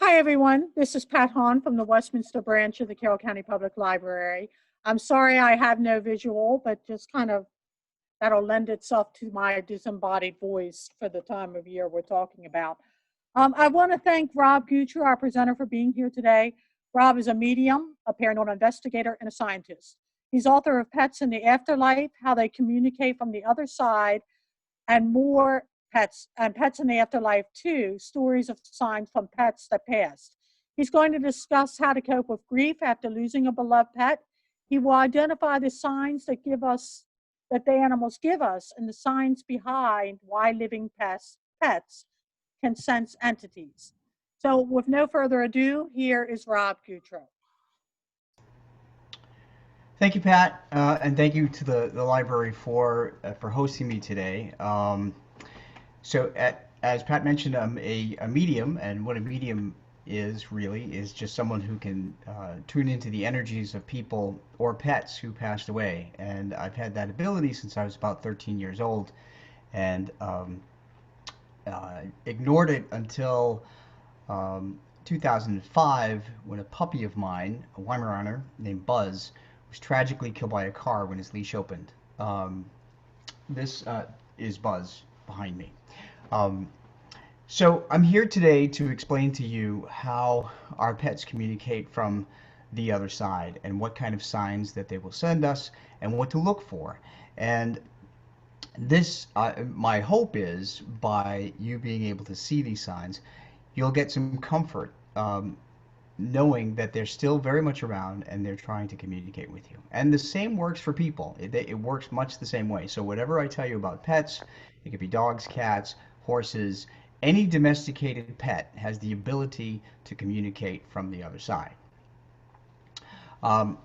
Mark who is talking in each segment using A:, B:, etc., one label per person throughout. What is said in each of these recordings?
A: Hi, everyone. This is Pat Hahn from the Westminster branch of the Carroll County Public Library. I'm sorry I have no visual, but just kind of that'll lend itself to my disembodied voice for the time of year we're talking about. I want to thank Rob Gutro, our presenter, for being here today. Rob is a medium, a paranormal investigator, and a scientist. He's author of Pets in the Afterlife, How They Communicate from the Other Side, and more pets and Pets in the Afterlife too, stories of signs from pets that passed. He's going to discuss how to cope with grief after losing a beloved pet. He will identify the signs that the animals give us and the signs behind why living pets can sense entities. So with no further ado, here is Rob Gutro.
B: Thank you, Pat, and thank you to the library for hosting me today. As Pat mentioned, I'm a medium, and what a medium is really is just someone who can tune into the energies of people or pets who passed away. And I've had that ability since I was about 13 years old, and ignored it until 2005 when a puppy of mine, a Weimaraner named Buzz, was tragically killed by a car when his leash opened. This is Buzz behind me. Um, so I'm here today to explain to you how our pets communicate from the other side and what kind of signs that they will send us and what to look for. And this, my hope is by you being able to see these signs, you'll get some comfort knowing that they're still very much around and they're trying to communicate with you. And the same works for people. It works much the same way. So whatever I tell you about pets, it could be dogs, cats, horses, any domesticated pet has the ability to communicate from the other side. Um,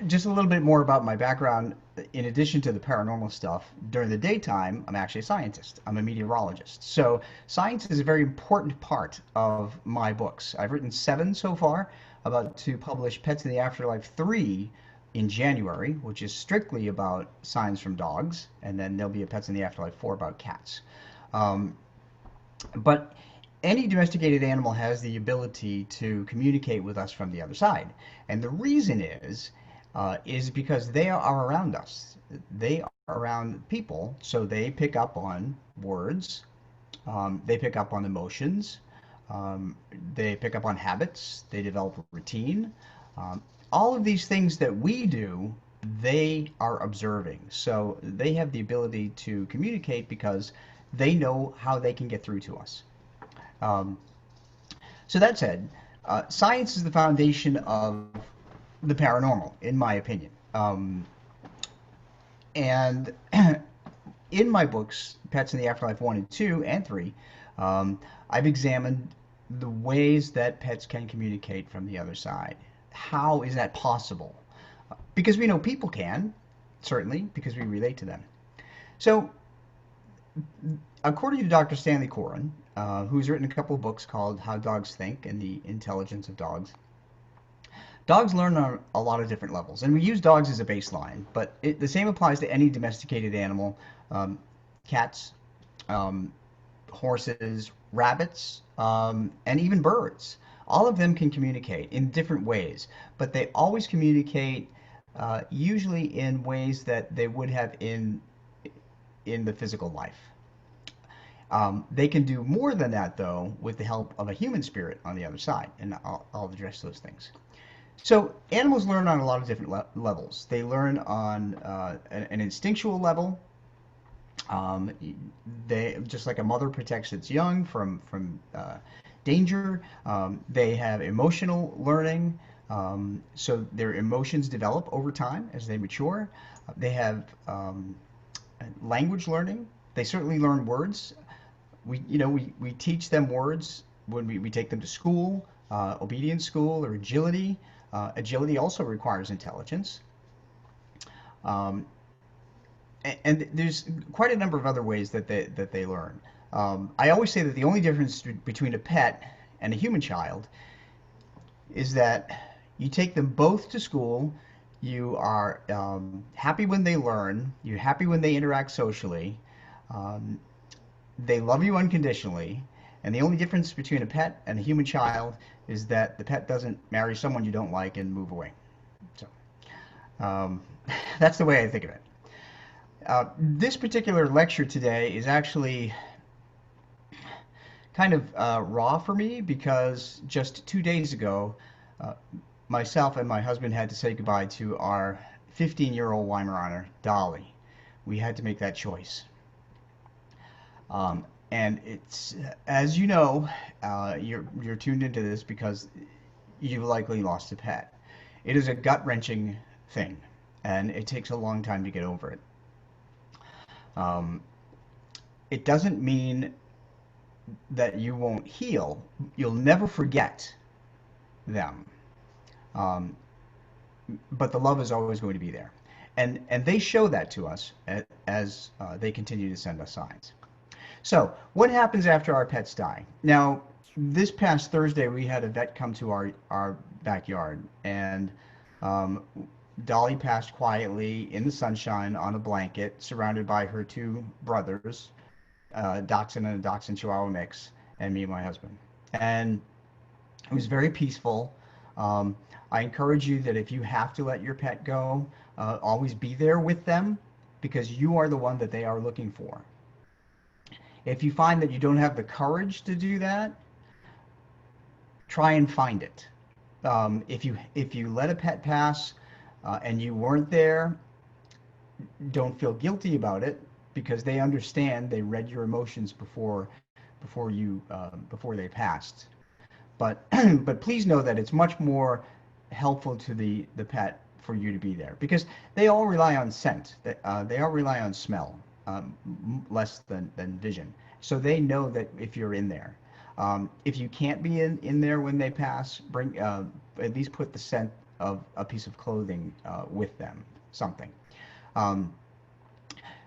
B: just a little bit more about my background. In addition to the paranormal stuff, during the daytime, I'm actually a scientist. I'm a meteorologist. So science is a very important part of my books. I've written 7 so far, about to publish Pets in the Afterlife 3 in January, which is strictly about signs from dogs, and then there'll be a Pets in the Afterlife 4 about cats. Um, but any domesticated animal has the ability to communicate with us from the other side. And the reason is because they are around us. They are around people, so they pick up on words, they pick up on emotions, um, they pick up on habits, they develop a routine. Um, all of these things that we do, they are observing. So they have the ability to communicate because they know how they can get through to us. Um, so that said, science is the foundation of the paranormal, in my opinion. And in my books, Pets in the Afterlife 1 and 2 and 3, I've examined the ways that pets can communicate from the other side. How is that possible? Because we know people can, certainly, because we relate to them. So, according to Dr. Stanley Coren, who's written a couple of books called How Dogs Think and the Intelligence of Dogs, dogs learn on a lot of different levels, and we use dogs as a baseline, but the same applies to any domesticated animal. Cats, um, horses, rabbits, and even birds. All of them can communicate in different ways, but they always communicate usually in ways that they would have in the physical life. They can do more than that, though, with the help of a human spirit on the other side, and I'll address those things. So animals learn on a lot of different levels. They learn on an instinctual level. Um, they just like a mother protects its young from danger. They have emotional learning. So their emotions develop over time as they mature. They have language learning. They certainly learn words. We teach them words when we take them to school, obedience school or agility. Agility also requires intelligence. Um, and there's quite a number of other ways that they learn. I always say that the only difference between a pet and a human child is that you take them both to school. You are happy when they learn. You're happy when they interact socially. Um, they love you unconditionally, And the only difference between a pet and a human child is that the pet doesn't marry someone you don't like and move away. So um, that's the way I think of it. This particular lecture today is actually kind of raw for me because just 2 days ago, uh, myself and my husband had to say goodbye to our 15-year-old Weimaraner, Dolly. We had to make that choice. And it's, as you know, you're tuned into this because you've likely lost a pet. It is a gut-wrenching thing, and it takes a long time to get over it. Um, it doesn't mean that you won't heal. You'll never forget them. Um, but the love is always going to be there. And they show that to us as they continue to send us signs. So, what happens after our pets die? Now, this past Thursday, we had a vet come to our backyard, and um, Dolly passed quietly in the sunshine on a blanket, surrounded by her two brothers, Dachshund and a Dachshund Chihuahua mix, and me and my husband. And it was very peaceful. Um, I encourage you that if you have to let your pet go, always be there with them because you are the one that they are looking for. If you find that you don't have the courage to do that, try and find it. If you let a pet pass and you weren't there, don't feel guilty about it because they understand. They read your emotions before they passed. But but please know that it's much more helpful to the pet for you to be there because they all rely on scent. They all rely on smell, less than vision. So they know that if you're in there. If you can't be in there when they pass, bring at least put the scent of a piece of clothing with them, something. Um,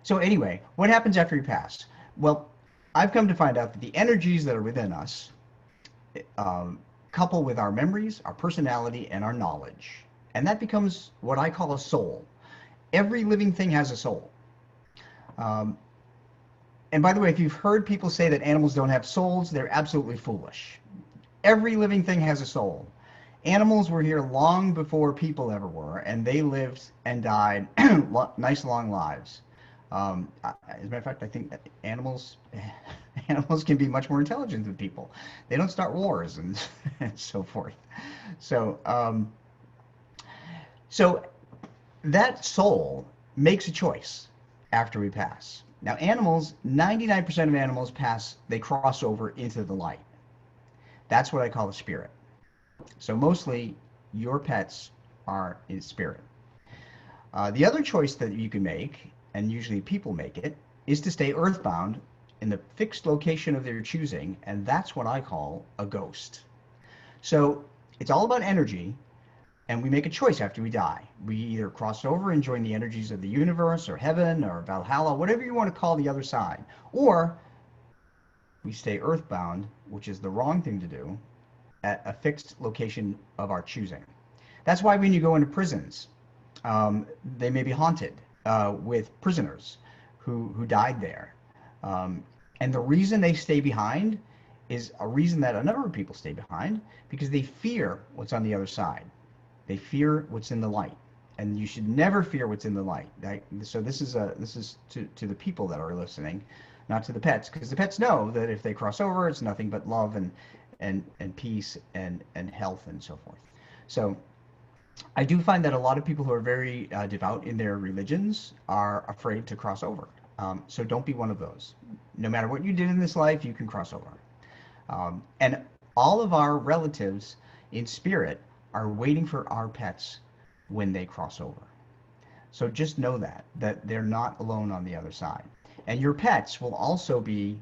B: so anyway, what happens after you pass? Well, I've come to find out that the energies that are within us couple with our memories, our personality, and our knowledge. And that becomes what I call a soul. Every living thing has a soul. Um, and by the way, if you've heard people say that animals don't have souls, they're absolutely foolish. Every living thing has a soul. Animals were here long before people ever were, and they lived and died nice long lives. As a matter of fact, I think that animals can be much more intelligent than people. They don't start wars and, and so forth. So, so that soul makes a choice after we pass. Now, animals, 99% of animals they cross over into the light. That's what I call the spirit. So mostly your pets are in spirit. The other choice that you can make, and usually people make it, is to stay earthbound in the fixed location of their choosing, and that's what I call a ghost. So it's all about energy, and we make a choice after we die. We either cross over and join the energies of the universe, or heaven, or Valhalla, whatever you want to call the other side, or we stay earthbound, which is the wrong thing to do, at a fixed location of our choosing. That's why when you go into prisons, they may be haunted with prisoners who died there. And the reason they stay behind is a reason that a number of people stay behind because they fear what's on the other side. They fear what's in the light, and you should never fear what's in the light. So this is to the people that are listening, not to the pets, because the pets know that if they cross over, it's nothing but love and peace and health and so forth. So I do find that a lot of people who are very devout in their religions are afraid to cross over. So don't be one of those. No matter what you did in this life, you can cross over. And all of our relatives in spirit are waiting for our pets when they cross over. So just know that they're not alone on the other side. And your pets will also be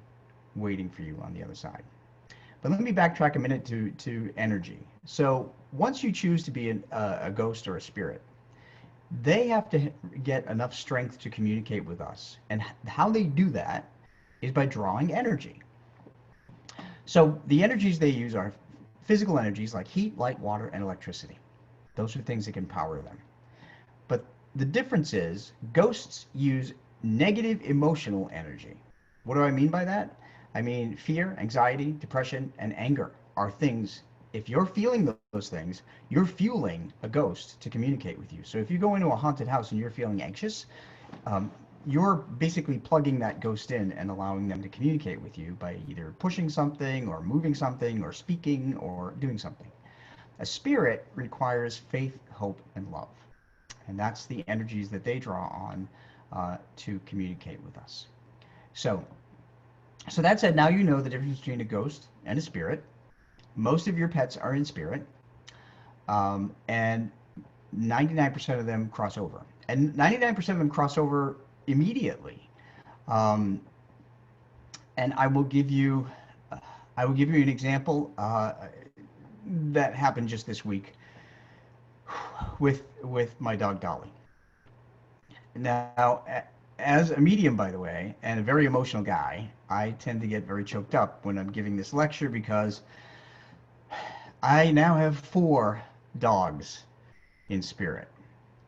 B: waiting for you on the other side. But let me backtrack a minute to energy. So once you choose to be a ghost or a spirit, they have to get enough strength to communicate with us. And how they do that is by drawing energy. So the energies they use are physical energies like heat, light, water, and electricity. Those are things that can power them. But the difference is ghosts use negative emotional energy. What do I mean by that? I mean, fear, anxiety, depression, and anger are things. If you're feeling those things, you're fueling a ghost to communicate with you. So if you go into a haunted house and you're feeling anxious, um, you're basically plugging that ghost in and allowing them to communicate with you by either pushing something or moving something or speaking or doing something. A spirit requires faith, hope, and love. And that's the energies that they draw on to communicate with us. So, so that said, now you know the difference between a ghost and a spirit. Most of your pets are in spirit, and 99% of them cross over. And 99% of them cross over immediately. Um, and I will give you an example that happened just this week with my dog Dolly. Now, as a medium, by the way, and a very emotional guy, I tend to get very choked up when I'm giving this lecture because I now have 4 dogs in spirit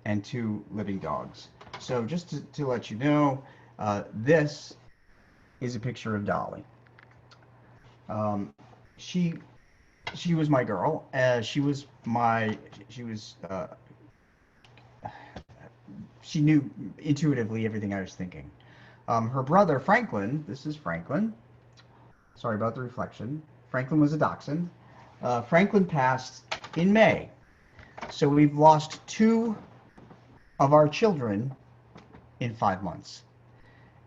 B: and 2 living dogs. So just to let you know, this is a picture of Dolly. Um, she she was my girl. She knew intuitively everything I was thinking. Her brother Franklin, this is Franklin. Sorry about the reflection. Franklin was a dachshund. Franklin passed in May, so we've lost 2 of our children in 5 months,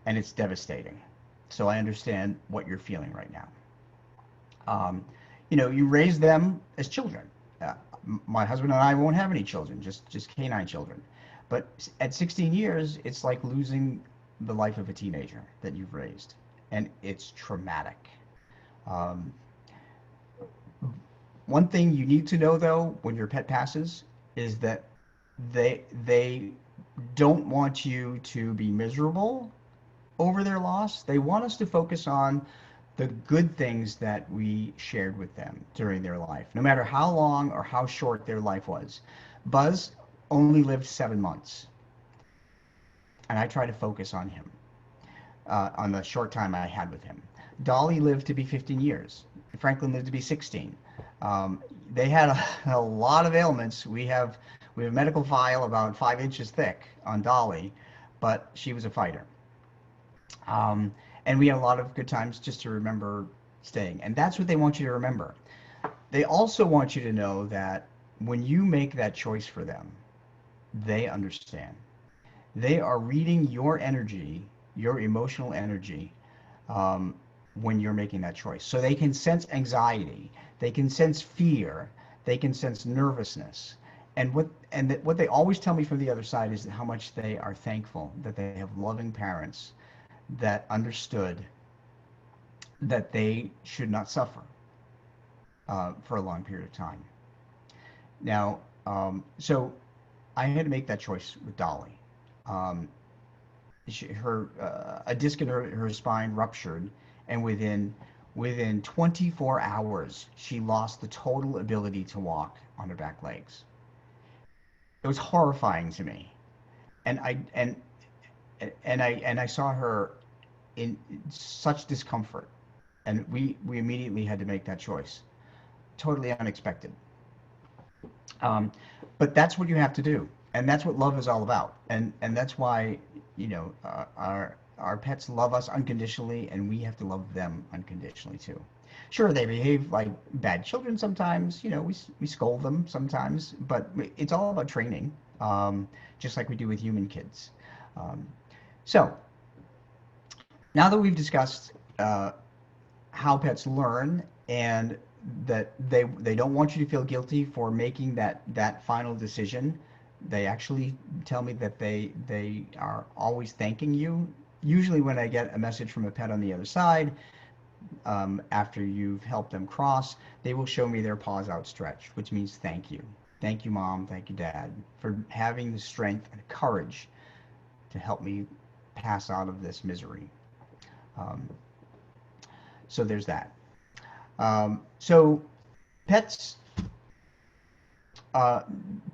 B: and it's devastating. So I understand what you're feeling right now. You raise them as children. Uh, my husband and I won't have any children, just canine children. But at 16 years, it's like losing the life of a teenager that you've raised, and it's traumatic. Um, One thing you need to know though, when your pet passes, is that they don't want you to be miserable over their loss. They want us to focus on the good things that we shared with them during their life, no matter how long or how short their life was. Buzz only lived 7 months, and I try to focus on him, on the short time I had with him. Dolly lived to be 15 years. Franklin lived to be 16. They had a lot of ailments. We have a medical file about 5 inches thick on Dolly, but she was a fighter. And we had a lot of good times just to remember staying. And that's what they want you to remember. They also want you to know that when you make that choice for them, they understand. They are reading your energy, your emotional energy, um, when you're making that choice. So they can sense anxiety, they can sense fear, they can sense nervousness. What they always tell me from the other side is how much they are thankful that they have loving parents that understood that they should not suffer for a long period of time. Now, so I had to make that choice with Dolly. Um, a disc in her spine ruptured, and within 24 hours, she lost the total ability to walk on her back legs. It was horrifying to me, and I saw her in such discomfort, and we immediately had to make that choice. Totally unexpected. Um, but that's what you have to do, and that's what love is all about, and that's why our pets love us unconditionally, and we have to love them unconditionally too. Sure, they behave like bad children sometimes. We scold them sometimes, but it's all about training, just like we do with human kids. Um, so now that we've discussed how pets learn, and that they don't want you to feel guilty for making that final decision. They actually tell me that they are always thanking you. Usually when I get a message from a pet on the other side, after you've helped them cross, they will show me their paws outstretched, which means thank you. Thank you, Mom. Thank you, Dad, for having the strength and courage to help me pass out of this misery. Um, so there's that. So pets uh,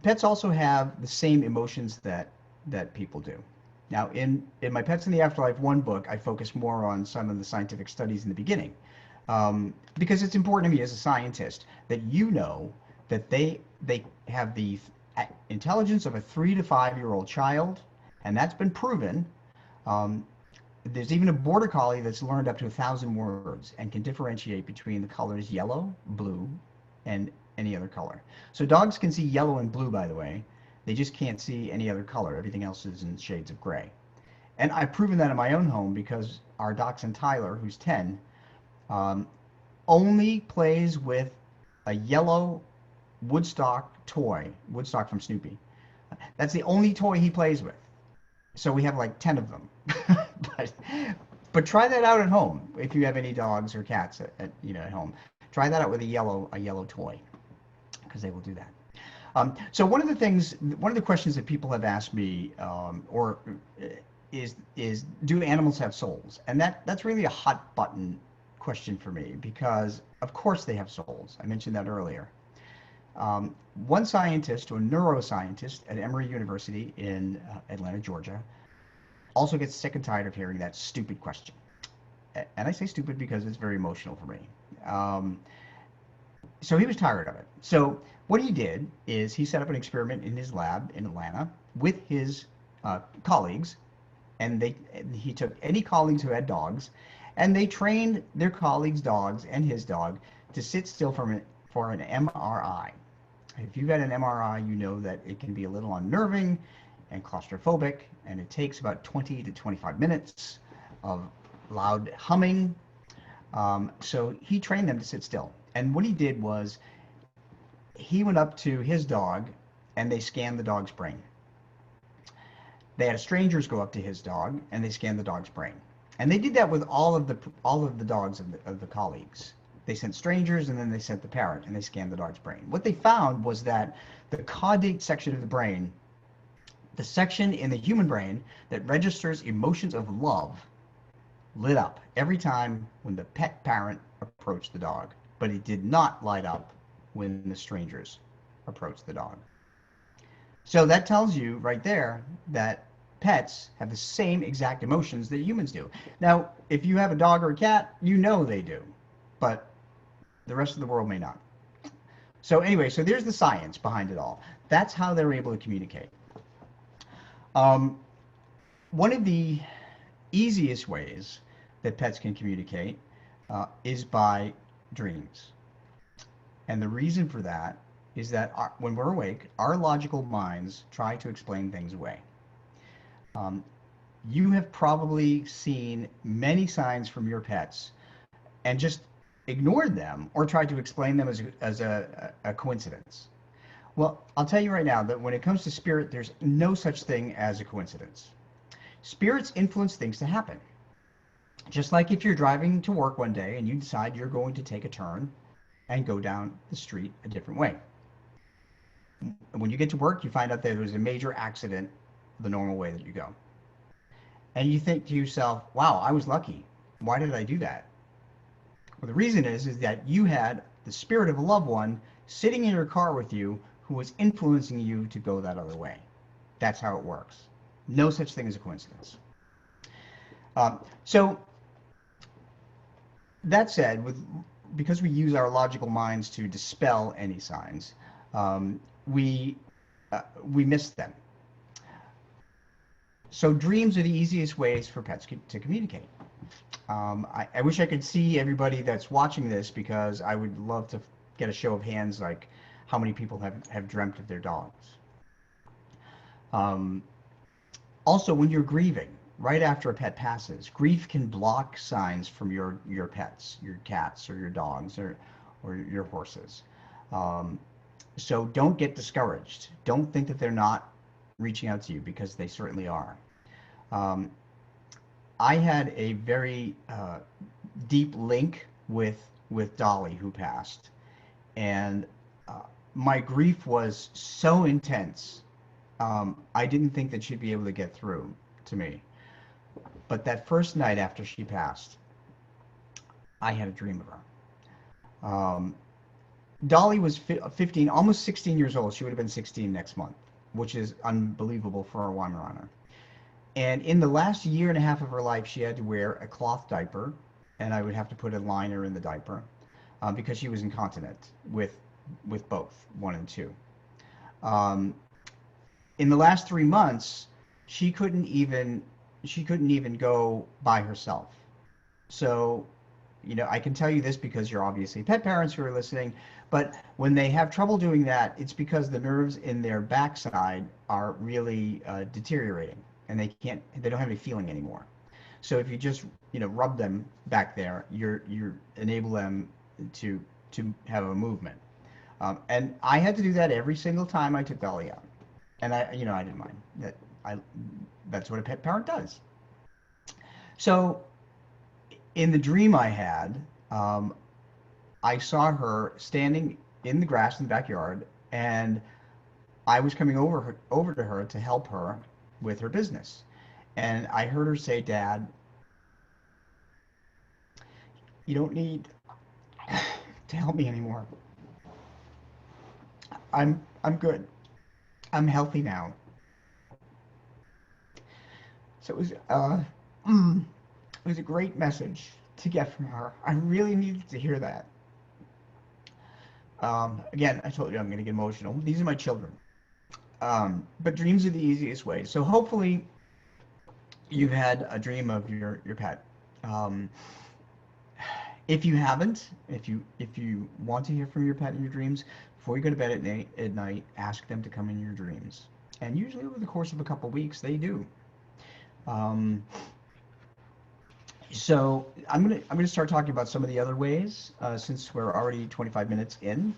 B: pets also have the same emotions that people do. Now, in my Pets in the Afterlife 1 book, I focus more on some of the scientific studies in the beginning, because it's important to me as a scientist that you know that they have the intelligence of a 3 to 5 year old child, and that's been proven. Um, there's even a border collie that's learned up to 1,000 words and can differentiate between the colors yellow, blue, and any other color. So dogs can see yellow and blue, by the way. They just can't see any other color. Everything else is in shades of gray. And I've proven that in my own home because our dachshund Tyler, who's 10, um, only plays with a yellow Woodstock toy, Woodstock from Snoopy. That's the only toy he plays with. So we have like 10 of them. but, but try that out at home if you have any dogs or cats at home. Try that out with a yellow toy, because they will do that. So one of the questions that people have asked me, or is do animals have souls? And that's really a hot button question for me, because of course they have souls. I mentioned that earlier. One scientist, or neuroscientist at Emory University in Atlanta, Georgia, also gets sick and tired of hearing that stupid question. And I say stupid because it's very emotional for me. So he was tired of it. So what he did is he set up an experiment in his lab in Atlanta with his colleagues, and he took any colleagues who had dogs, and they trained their colleagues' dogs and his dog to sit still for an MRI. If you've had an MRI, you know that it can be a little unnerving and claustrophobic, and it takes about 20 to 25 minutes of loud humming. So he trained them to sit still. And what he did was he went up to his dog and they scanned the dog's brain. They had strangers go up to his dog and they scanned the dog's brain. And they did that with all of the dogs of the colleagues. They sent strangers and then they sent the parent and they scanned the dog's brain. What they found was that the caudate section of the brain, the section in the human brain that registers emotions of love, lit up every time when the pet parent approached the dog, but it did not light up when the strangers approached the dog. So that tells you right there that pets have the same exact emotions that humans do. Now, if you have a dog or a cat, you know they do, but the rest of the world may not. So anyway, so there's the science behind it all. That's how they're able to communicate. One of the easiest ways that pets can communicate is by dreams. And the reason for that is that when we're awake, our logical minds try to explain things away. You have probably seen many signs from your pets and just ignored them or tried to explain them as a coincidence. Well, I'll tell you right now that when it comes to spirit, there's no such thing as a coincidence. Spirits influence things to happen. Just like if you're driving to work one day and you decide you're going to take a turn and go down the street a different way. When you get to work, you find out that there was a major accident the normal way that you go. And you think to yourself, wow, I was lucky. Why did I do that? Well, the reason is that you had the spirit of a loved one sitting in your car with you who was influencing you to go that other way. That's how it works. No such thing as a coincidence. So that said, because we use our logical minds to dispel any signs, we miss them. So dreams are the easiest ways for pets to communicate. I wish I could see everybody that's watching this, because I would love to get a show of hands, like how many people have dreamt of their dogs. Also, when you're grieving, right after a pet passes, grief can block signs from your pets, your cats or your dogs or your horses. So don't get discouraged. Don't think that they're not reaching out to you, because they certainly are. I had a very deep link with Dolly, who passed, and my grief was so intense. I didn't think that she'd be able to get through to me. But that first night after she passed, I had a dream of her. Dolly was 15, almost 16 years old. She would have been 16 next month, which is unbelievable for a Weimaraner. And in the last year and a half of her life, she had to wear a cloth diaper, and I would have to put a liner in the diaper because she was incontinent with both one and two. Um, in the last 3 months, she couldn't even she couldn't even go by herself. So, I can tell you this because you're obviously pet parents who are listening, but when they have trouble doing that, it's because the nerves in their backside are really deteriorating, and they don't have any feeling anymore. So if you just, rub them back there, you're enable them to have a movement. And I had to do that every single time I took Belly out, and I didn't mind that. I That's what a pet parent does. So in the dream I had, um, I saw her standing in the grass in the backyard, and I was coming over to her to help her with her business. And I heard her say, "Dad, you don't need to help me anymore. I'm good. I'm healthy now." So it was a great message to get from her. I really needed to hear that. Again, I told you I'm going to get emotional. These are my children. But dreams are the easiest way. So hopefully you've had a dream of your pet. Um, if you haven't, if you want to hear from your pet in your dreams, before you go to bed at night, ask them to come in your dreams. And usually over the course of a couple weeks, they do. Um, so I'm gonna start talking about some of the other ways since we're already 25 minutes in.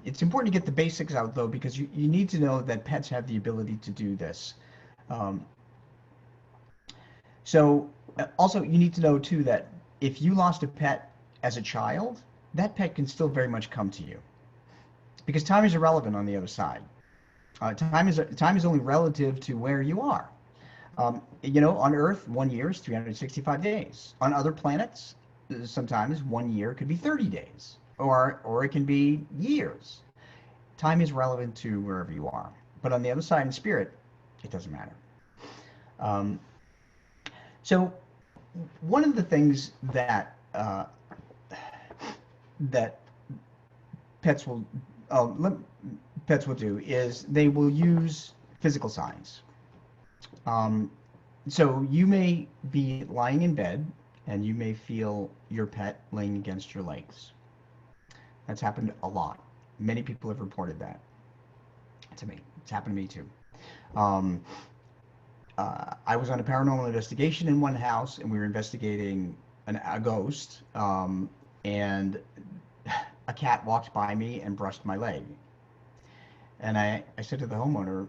B: It's important to get the basics out though, because you need to know that pets have the ability to do this. Um, also you need to know too that if you lost a pet as a child, that pet can still very much come to you because time is irrelevant on the other side. Time is only relative to where you are. On Earth, 1 year is 365 days. On other planets, sometimes 1 year could be 30 days, or it can be years. Time is relevant to wherever you are. But on the other side in spirit, it doesn't matter. Um, so one of the things that pets will uh, pets will do is they will use physical signs. Um, So you may be lying in bed and you may feel your pet laying against your legs. That's happened a lot. Many people have reported that to me. It's happened to me too. Um, I was on a paranormal investigation in one house and we were investigating a ghost. And a cat walked by me and brushed my leg. And I said to the homeowner,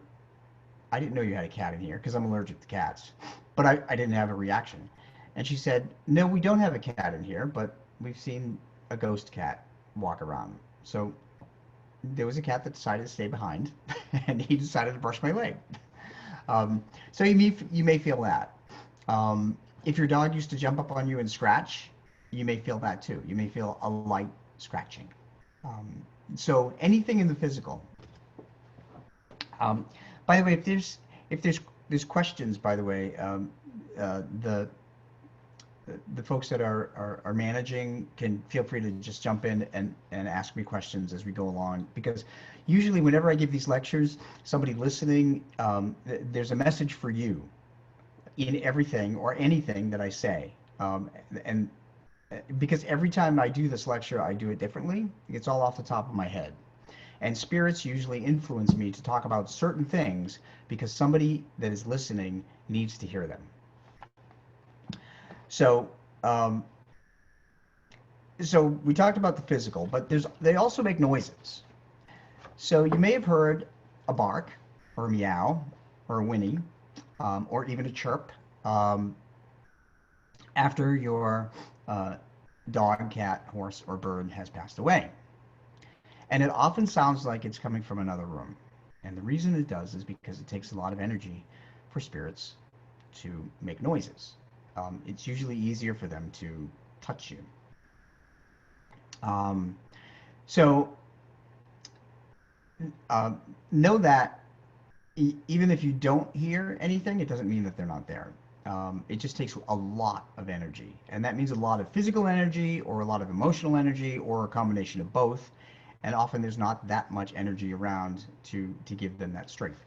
B: "I didn't know you had a cat in here because I'm allergic to cats." But I didn't have a reaction. And she said, "No, we don't have a cat in here, but we've seen a ghost cat walk around." So there was a cat that decided to stay behind, and he decided to brush my leg. So you may feel that. If your dog used to jump up on you and scratch, you may feel that too. You may feel a light scratching. Um, so anything in the physical. Um, by the way, if there's questions, by the way, uh, the the folks that are managing can feel free to just jump in and ask me questions as we go along, because usually whenever I give these lectures, somebody listening, there's a message for you in everything or anything that I say. And because every time I do this lecture, I do it differently. It's all off the top of my head. And spirits usually influence me to talk about certain things because somebody that is listening needs to hear them. So, um, so we talked about the physical, but they also make noises. So you may have heard a bark, or a meow, or a whinny, or even a chirp um, after your uh, dog, cat, horse, or bird has passed away. And it often sounds like it's coming from another room. And the reason it does is because it takes a lot of energy for spirits to make noises. It's usually easier for them to touch you. Um, so uh, know that even if you don't hear anything, it doesn't mean that they're not there. It just takes a lot of energy, and that means a lot of physical energy or a lot of emotional energy or a combination of both. And often there's not that much energy around to give them that strength.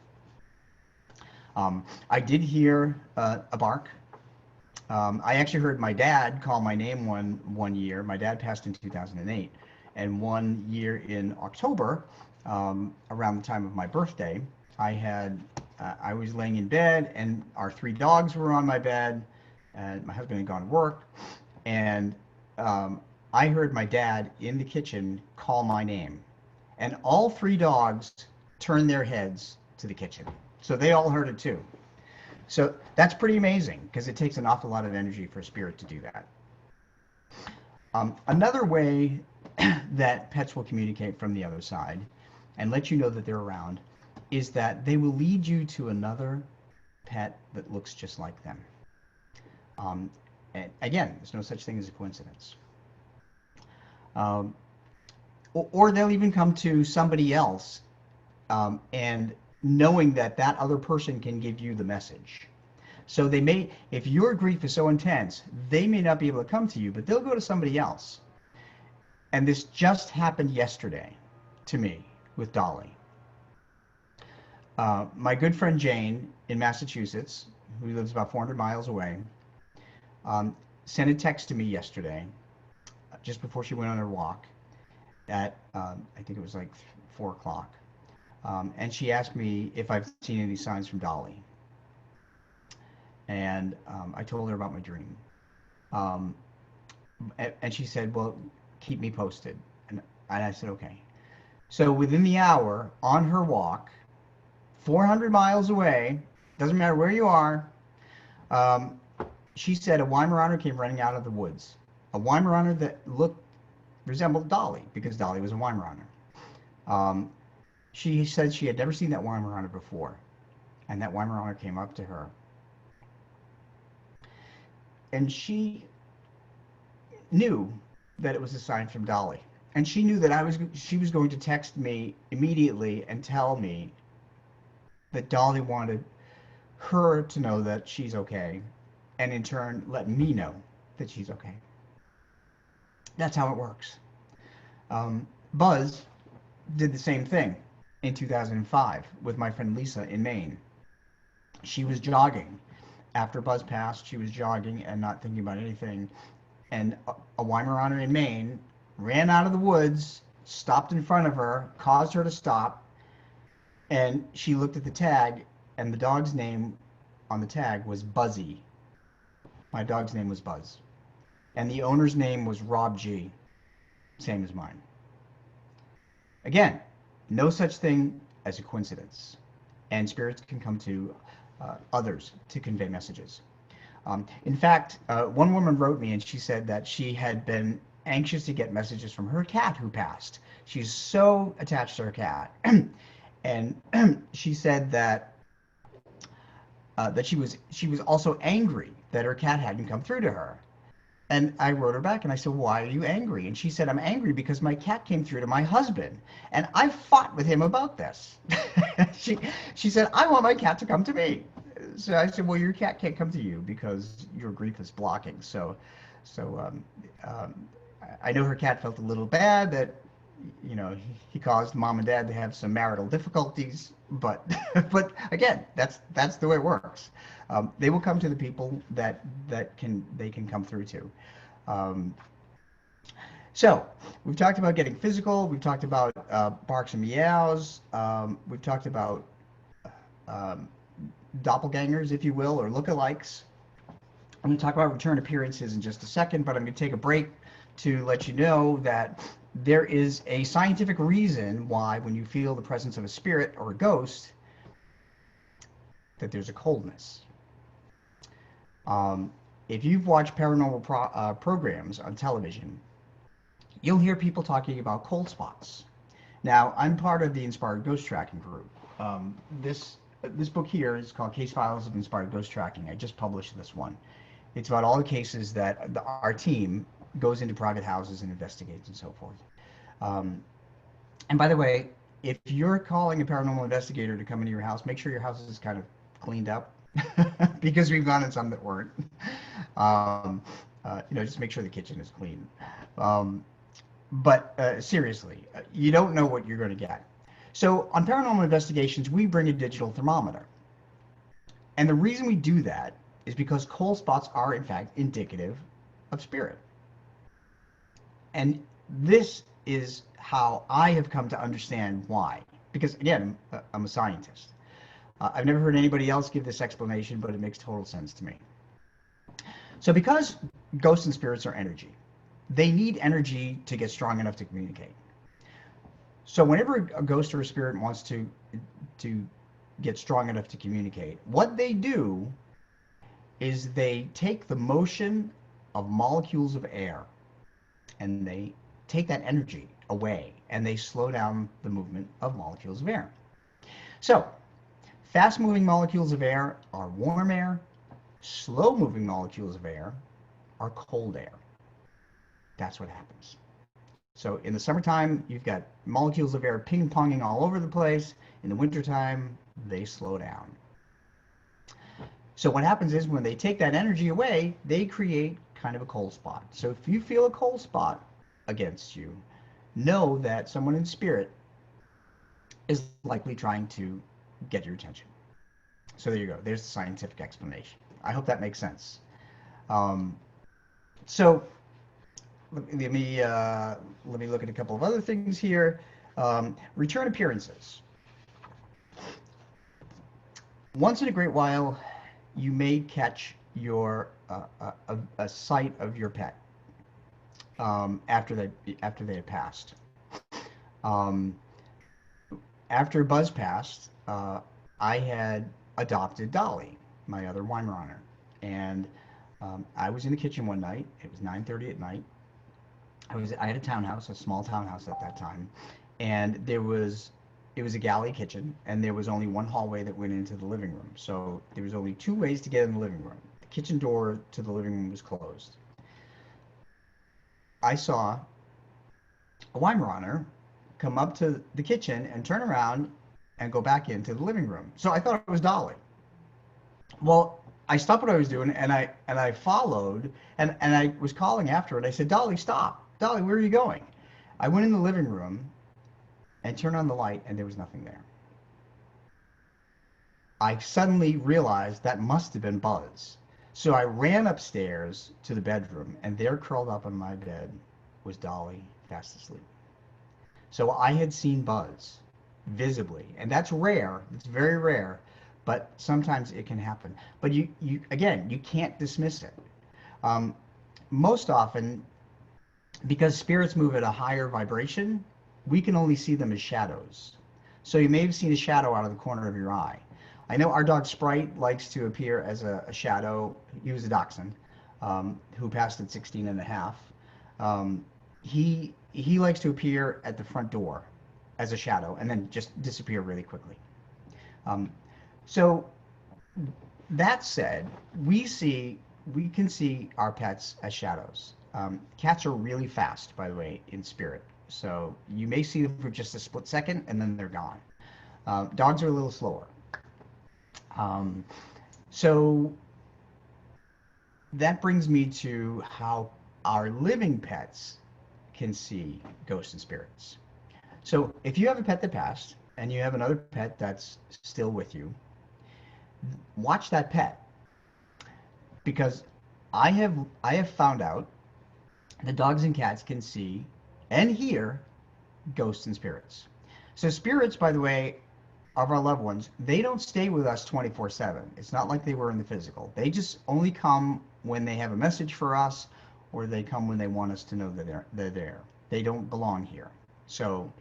B: I did hear a bark. I actually heard my dad call my name one year. My dad passed in 2008, and one year in October, around the time of my birthday, I was laying in bed, and our three dogs were on my bed, and my husband had gone to work, and I heard my dad in the kitchen call my name, and all three dogs turned their heads to the kitchen, so they all heard it too. So that's pretty amazing because it takes an awful lot of energy for a spirit to do that. Another way that pets will communicate from the other side and let you know that they're around is that they will lead you to another pet that looks just like them. And again, there's no such thing as a coincidence. Or they'll even come to somebody else and knowing that that other person can give you the message. So they may, if your grief is so intense, they may not be able to come to you, but they'll go to somebody else. And this just happened yesterday to me with Dolly. My good friend Jane in Massachusetts, who lives about 400 miles away, sent a text to me yesterday, just before she went on her walk, at I think it was like 4 o'clock. And she asked me if I've seen any signs from Dolly. And I told her about my dream. And she said, well, keep me posted. And I said, okay. So within the hour, on her walk, 400 miles away, doesn't matter where you are, she said a Weimaraner came running out of the woods. A Weimaraner that resembled Dolly, because Dolly was a Weimaraner. She said she had never seen that Weimaraner before, and that Weimaraner came up to her. And she knew that it was a sign from Dolly. And she knew that she was going to text me immediately and tell me that Dolly wanted her to know that she's okay, and in turn let me know that she's okay. That's how it works. Buzz did the same thing in 2005 with my friend Lisa in Maine. She was jogging. After Buzz passed, she was jogging and not thinking about anything. And a Weimaraner in Maine ran out of the woods, stopped in front of her, caused her to stop, and she looked at the tag, and the dog's name on the tag was Buzzy. My dog's name was Buzz. And the owner's name was Rob G, same as mine. Again, no such thing as a coincidence. And spirits can come to others to convey messages. In fact, one woman wrote me and she said that she had been anxious to get messages from her cat who passed. She's so attached to her cat. And she said that she was also angry that her cat hadn't come through to her. And I wrote her back and I said, why are you angry? And she said, I'm angry because my cat came through to my husband and I fought with him about this. She said, I want my cat to come to me. So I said, well, your cat can't come to you because your grief is blocking. So I know her cat felt a little bad that, you know, he caused mom and dad to have some marital difficulties, but again, that's the way it works. They will come to the people that they can come through to. So we've talked about getting physical. We've talked about barks and meows. We've talked about doppelgangers, if you will, or lookalikes. I'm going to talk about return appearances in just a second, but I'm going to take a break to let you know that there is a scientific reason why when you feel the presence of a spirit or a ghost, that there's a coldness. If you've watched paranormal programs on television, you'll hear people talking about cold spots. Now, I'm part of the Inspired Ghost Tracking group. This book here is called Case Files of Inspired Ghost Tracking. I just published this one. It's about all the cases that our team goes into private houses and investigates and so forth. And by the way, if you're calling a paranormal investigator to come into your house, make sure your house is kind of cleaned up because we've gone in some that weren't. Um, just make sure the kitchen is clean. Um, but seriously, you don't know what you're going to get. So on paranormal investigations, we bring a digital thermometer. And the reason we do that is because cold spots are, in fact, indicative of spirit. And this is how I have come to understand why. Because, again, I'm a scientist. I've never heard anybody else give this explanation, but it makes total sense to me. So because ghosts and spirits are energy, they need energy to get strong enough to communicate. So whenever a ghost or a spirit wants to get strong enough to communicate, what they do is they take the motion of molecules of air and they take that energy away and they slow down the movement of molecules of air. So fast moving molecules of air are warm air, slow moving molecules of air are cold air. That's what happens. So in the summertime, you've got molecules of air ping-ponging all over the place. In the wintertime, they slow down. So what happens is when they take that energy away, they create kind of a cold spot. So if you feel a cold spot against you, know that someone in spirit is likely trying to get your attention. So there you go. There's the scientific explanation. I hope that makes sense. So let me look at a couple of other things here. Return appearances. Once in a great while, you may catch a sight of your pet after they had passed. Um, After Buzz passed, I had adopted Dolly, my other Weimaraner, and I was in the kitchen one night. It was 9:30 at night. I had a townhouse, a small townhouse at that time, and it was a galley kitchen, and there was only one hallway that went into the living room. So there was only two ways to get in the living room. The kitchen door to the living room was closed. I saw a Weimaraner come up to the kitchen and turn around and go back into the living room. So I thought it was Dolly. Well, I stopped what I was doing and I followed and I was calling after it. I said, Dolly, stop. Dolly, where are you going? I went in the living room and turned on the light and there was nothing there. I suddenly realized that must have been Buzz. So I ran upstairs to the bedroom and there curled up on my bed was Dolly, fast asleep. So I had seen Buzz visibly, and that's rare. It's very rare, but sometimes it can happen. But you again, you can't dismiss it. Most often, because spirits move at a higher vibration, we can only see them as shadows. So you may have seen a shadow out of the corner of your eye. I know our dog Sprite likes to appear as a shadow. He was a dachshund who passed at 16 and a half. He likes to appear at the front door as a shadow and then just disappear really quickly. So that said, we can see our pets as shadows. Cats are really fast, by the way, in spirit. So you may see them for just a split second and then they're gone. Dogs are a little slower. So that brings me to how our living pets can see ghosts and spirits. So if you have a pet that passed and you have another pet that's still with you, watch that pet, because I have found out that dogs and cats can see and hear ghosts and spirits. So spirits, by the way, of our loved ones, they don't stay with us 24/7. It's not like they were in the physical. They just only come when they have a message for us, or they come when they want us to know that they're there. They don't belong here. So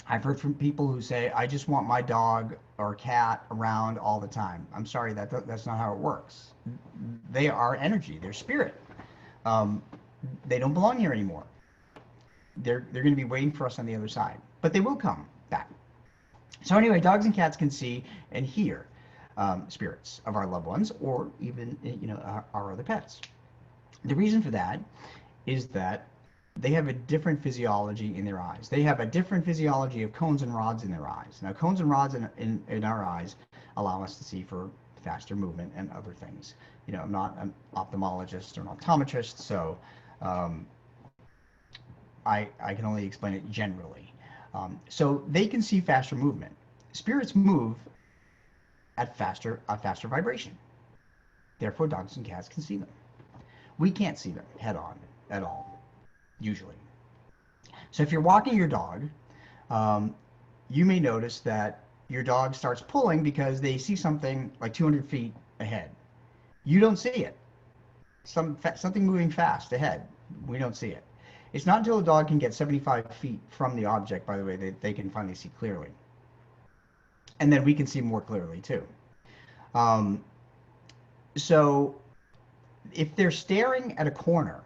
B: I've heard from people who say, I just want my dog or cat around all the time. I'm sorry, that's not how it works. They are energy. They're spirit. They don't belong here anymore. They're going to be waiting for us on the other side. But they will come back. So anyway, dogs and cats can see and hear spirits of our loved ones, or even our other pets. The reason for that is that they have a different physiology in their eyes. They have a different physiology of cones and rods in their eyes. Now, cones and rods in our eyes allow us to see for faster movement and other things. You know, I'm not an ophthalmologist or an optometrist, so um, I can only explain it generally. So they can see faster movement. Spirits move at faster vibration. Therefore, dogs and cats can see them. We can't see them head on at all, usually. So if you're walking your dog, um, you may notice that your dog starts pulling because they see something like 200 feet ahead. You don't see it. Something moving fast ahead. We don't see it. It's not until a dog can get 75 feet from the object, by the way, that they can finally see clearly. And then we can see more clearly too. Um, so if they're staring at a corner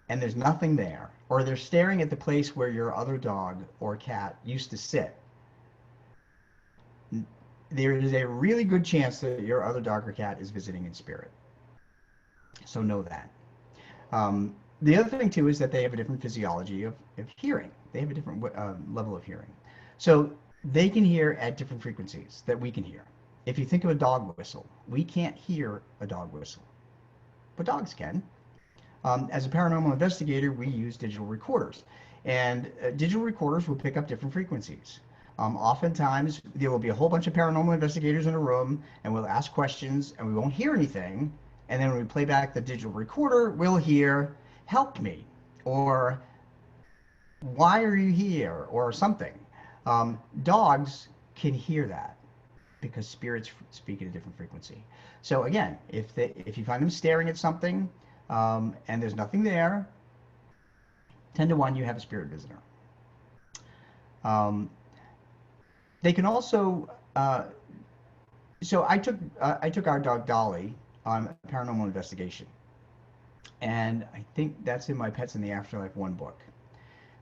B: and there's nothing there, or they're staring at the place where your other dog or cat used to sit, there is a really good chance that your other dog or cat is visiting in spirit. So know that. The other thing too is that they have a different physiology of hearing. They have a different level of hearing. So they can hear at different frequencies that we can hear. If you think of a dog whistle, we can't hear a dog whistle, but dogs can. As a paranormal investigator, we use digital recorders, and digital recorders will pick up different frequencies. Oftentimes, there will be a whole bunch of paranormal investigators in a room, and we'll ask questions, and we won't hear anything. And then when we play back the digital recorder, we'll hear, "Help me," or "Why are you here?" or something. Dogs can hear that because spirits speak at a different frequency. So again, if you find them staring at something and there's nothing there, 10 to 1, you have a spirit visitor. They can also. So I took our dog Dolly on a paranormal investigation, and I think that's in my Pets in the Afterlife 1 book.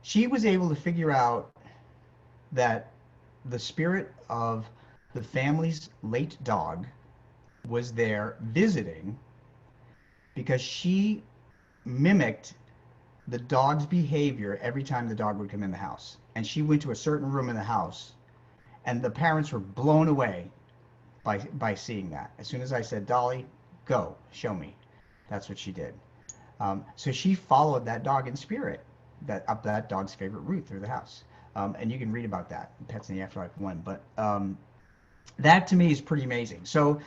B: She was able to figure out that the spirit of the family's late dog was there visiting because she mimicked the dog's behavior every time the dog would come in the house. And she went to a certain room in the house, and the parents were blown away by seeing that. As soon as I said, "Dolly, go, show me," that's what she did. So she followed that dog in spirit, up that dog's favorite route through the house. And you can read about that in Pets in the Afterlife 1. But that to me is pretty amazing. So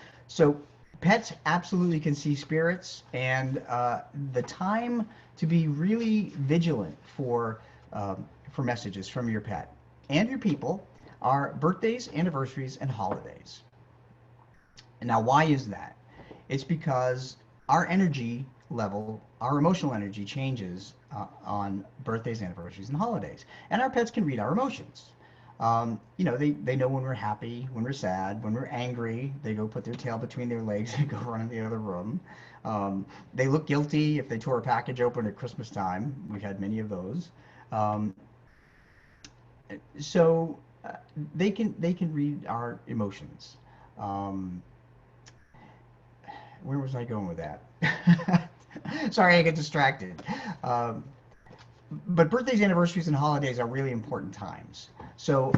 B: pets absolutely can see spirits, and the time to be really vigilant for messages from your pet and your people are birthdays, anniversaries, and holidays. And now, why is that? It's because our energy level, our emotional energy changes on birthdays, anniversaries, and holidays. And our pets can read our emotions. They know when we're happy, when we're sad, when we're angry. They go put their tail between their legs and go run in the other room. They look guilty if they tore a package open at Christmas time. We've had many of those. So they can read our emotions. Where was I going with that? Sorry, I get distracted. But birthdays, anniversaries, and holidays are really important times. So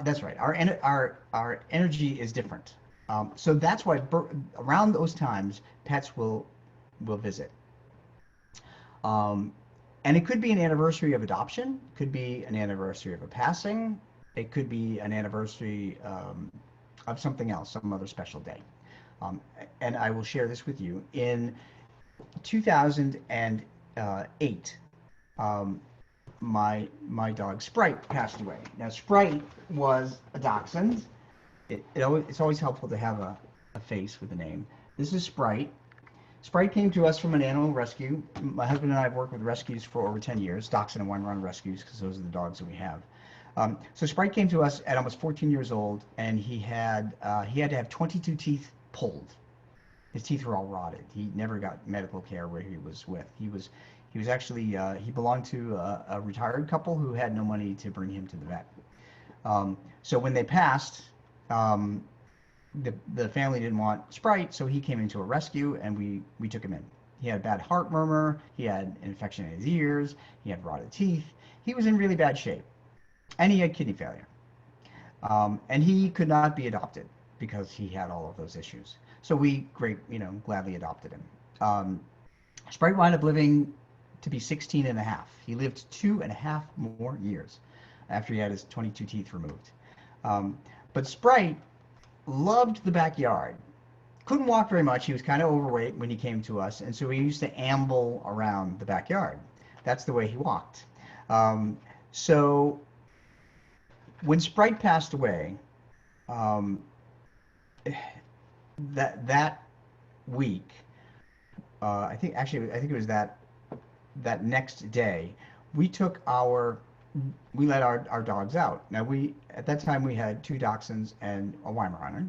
B: that's right. Our energy is different. So that's why around those times pets will visit. And it could be an anniversary of adoption. Could be an anniversary of a passing. It could be an anniversary of something else, some other special day. And I will share this with you. In 2008, my dog Sprite passed away. Now Sprite was a dachshund. It's always helpful to have a face with a name. This is Sprite. Sprite came to us from an animal rescue. My husband and I have worked with rescues for over 10 years, dachshund and one-run rescues, because those are the dogs that we have. So Sprite came to us at almost 14 years old, and he had to have 22 teeth pulled. His teeth were all rotted. He never got medical care where he was with. He was actually he belonged to a retired couple who had no money to bring him to the vet. So when they passed, the family didn't want Sprite, so he came into a rescue, and we took him in. He had a bad heart murmur. He had an infection in his ears. He had rotted teeth. He was in really bad shape, and he had kidney failure. And he could not be adopted because he had all of those issues. So we gladly adopted him. Sprite wound up living to be 16 and a half. He lived 2.5 more years after he had his 22 teeth removed. But Sprite loved the backyard. Couldn't walk very much. He was kind of overweight when he came to us, and so he used to amble around the backyard. That's the way he walked. So when Sprite passed away, that week, I think it was that next day, we let our dogs out. Now at that time we had 2 dachshunds and a Weimaraner.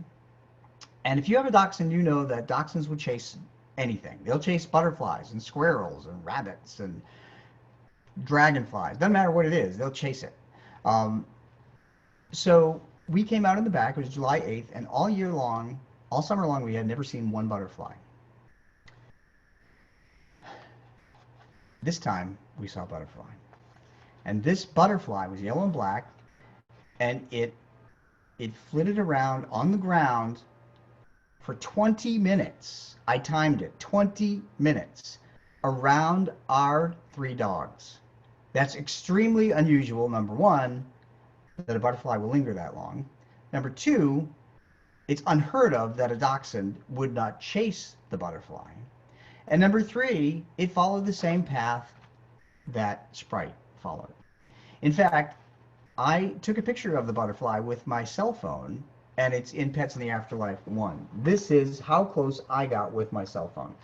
B: And if you have a dachshund, you know that dachshunds will chase anything. They'll chase butterflies and squirrels and rabbits and dragonflies. Doesn't matter what it is, they'll chase it. So we came out in the back. It was July 8th, and all summer long, we had never seen one butterfly. This time, we saw a butterfly. And this butterfly was yellow and black, and it flitted around on the ground for 20 minutes. I timed it, 20 minutes, around our 3 dogs. That's extremely unusual, number one, that a butterfly will linger that long. Number two, it's unheard of that a dachshund would not chase the butterfly. And number three, it followed the same path that Sprite followed. In fact, I took a picture of the butterfly with my cell phone, and it's in Pets in the Afterlife 1. This is how close I got with my cell phone.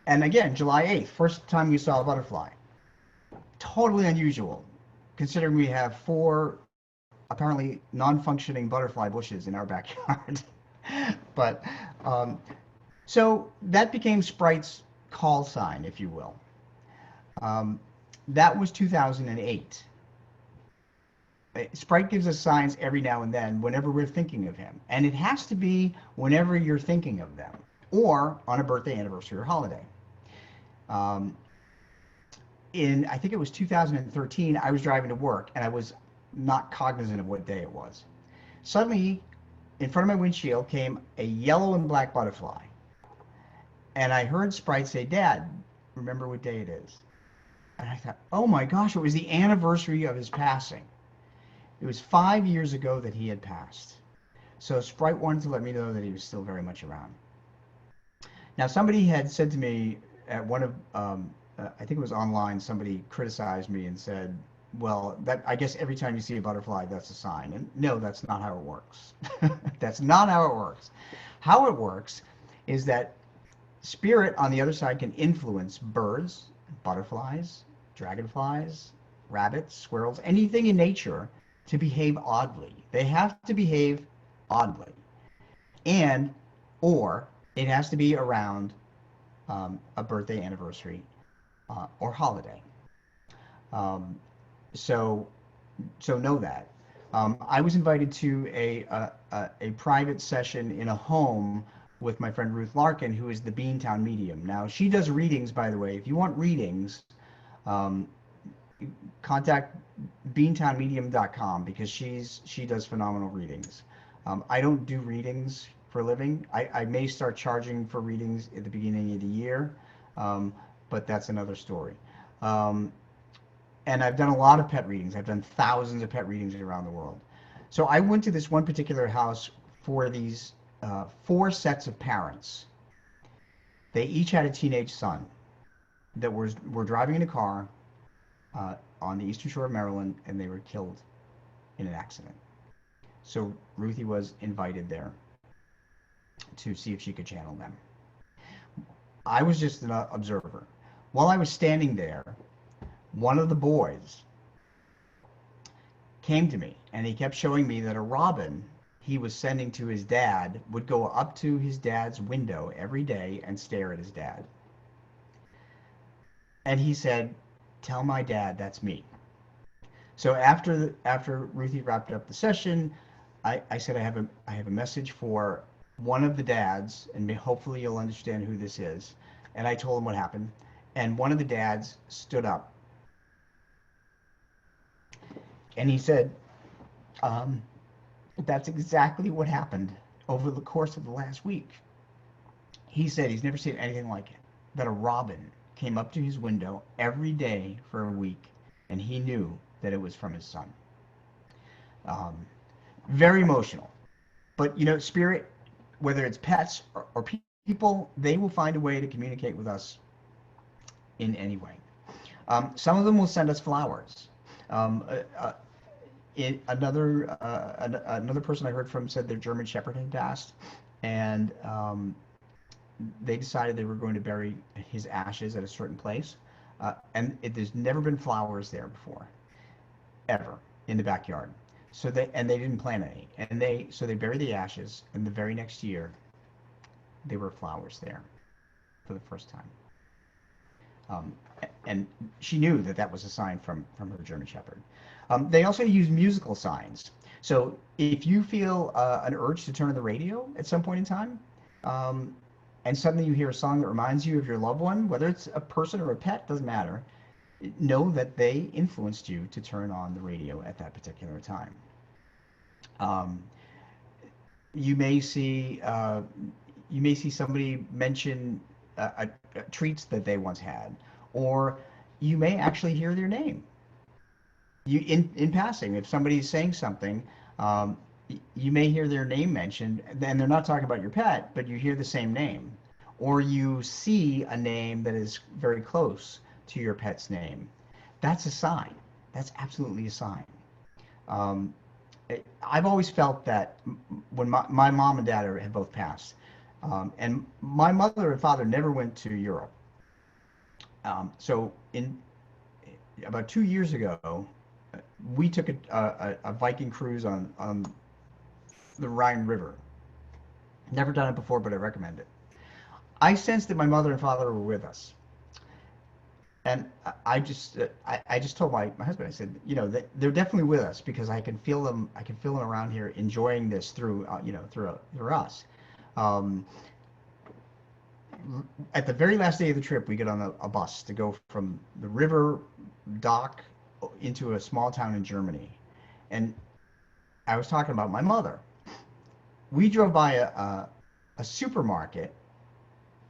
B: And again, July 8th, first time we saw a butterfly. Totally unusual, considering we have 4 apparently non-functioning butterfly bushes in our backyard. But so that became Sprite's call sign, if you will. That was 2008. Sprite gives us signs every now and then whenever we're thinking of him. And it has to be whenever you're thinking of them, or on a birthday, anniversary, or holiday. I think it was 2013, I was driving to work, and I was not cognizant of what day it was. Suddenly, in front of my windshield came a yellow and black butterfly. And I heard Sprite say, "Dad, remember what day it is?" And I thought, oh my gosh, it was the anniversary of his passing. It was 5 years ago that he had passed. So Sprite wanted to let me know that he was still very much around. Now, somebody had said to me at one of, I think it was online, somebody criticized me and said, well, I guess every time you see a butterfly, that's a sign. And no, that's not how it works. That's not how it works. How it works is that spirit on the other side can influence birds, butterflies, dragonflies, rabbits, squirrels, anything in nature to behave oddly. They have to behave oddly. Or it has to be around a birthday, anniversary, or holiday. So know that. I was invited to a private session in a home with my friend Ruth Larkin, who is the Beantown medium. Now, she does readings, by the way. If you want readings, contact beantownmedium.com, because she does phenomenal readings. I don't do readings for a living. I may start charging for readings at the beginning of the year, but that's another story. And I've done a lot of pet readings. I've done thousands of pet readings around the world. So I went to this one particular house for these 4 sets of parents. They each had a teenage son that were driving in a car on the eastern shore of Maryland, and they were killed in an accident. So Ruthie was invited there to see if she could channel them. I was just an observer. While I was standing there, one of the boys came to me, and he kept showing me that a robin he was sending to his dad would go up to his dad's window every day and stare at his dad. And he said, "Tell my dad that's me." So after Ruthie wrapped up the session, I said, I have a message for one of the dads, and hopefully you'll understand who this is, and I told him what happened, and one of the dads stood up and he said, um, that's exactly what happened over the course of the last week. He said he's never seen anything like it, that a robin came up to his window every day for a week, and he knew that it was from his son. Um, Very emotional. But, you know, spirit, whether it's pets or people, they will find a way to communicate with us in any way. Some of them will send us flowers. Um, uh, uh, another person I heard from said their German Shepherd had passed, and they decided they were going to bury his ashes at a certain place, there's never been flowers there before, ever in the backyard. So they didn't plant any, and they buried the ashes, and the very next year there were flowers there for the first time. Um, and she knew that that was a sign from her German Shepherd. They also use musical signs. So if you feel an urge to turn on the radio at some point in time, um, and suddenly you hear a song that reminds you of your loved one, whether it's a person or a pet, doesn't matter, know that they influenced you to turn on the radio at that particular time. Um, you may see somebody mention treats that they once had, or you may actually hear their name. You in passing, if somebody's saying something, um, you may hear their name mentioned, and they're not talking about your pet, but you hear the same name, or you see a name that is very close to your pet's name. That's a sign. That's absolutely a sign. Um, I've always felt that when my mom and dad have both passed, and my mother and father never went to Europe. So in about 2 years ago, we took a Viking cruise on the Rhine River. Never done it before, but I recommend it. I sensed that my mother and father were with us, and I just told my husband. I said, you know, they're definitely with us because I can feel them. I can feel them around here enjoying this through through us. Um, at the very last day of the trip, we get on a bus to go from the river dock into a small town in Germany, and I was talking about my mother. We drove by a supermarket,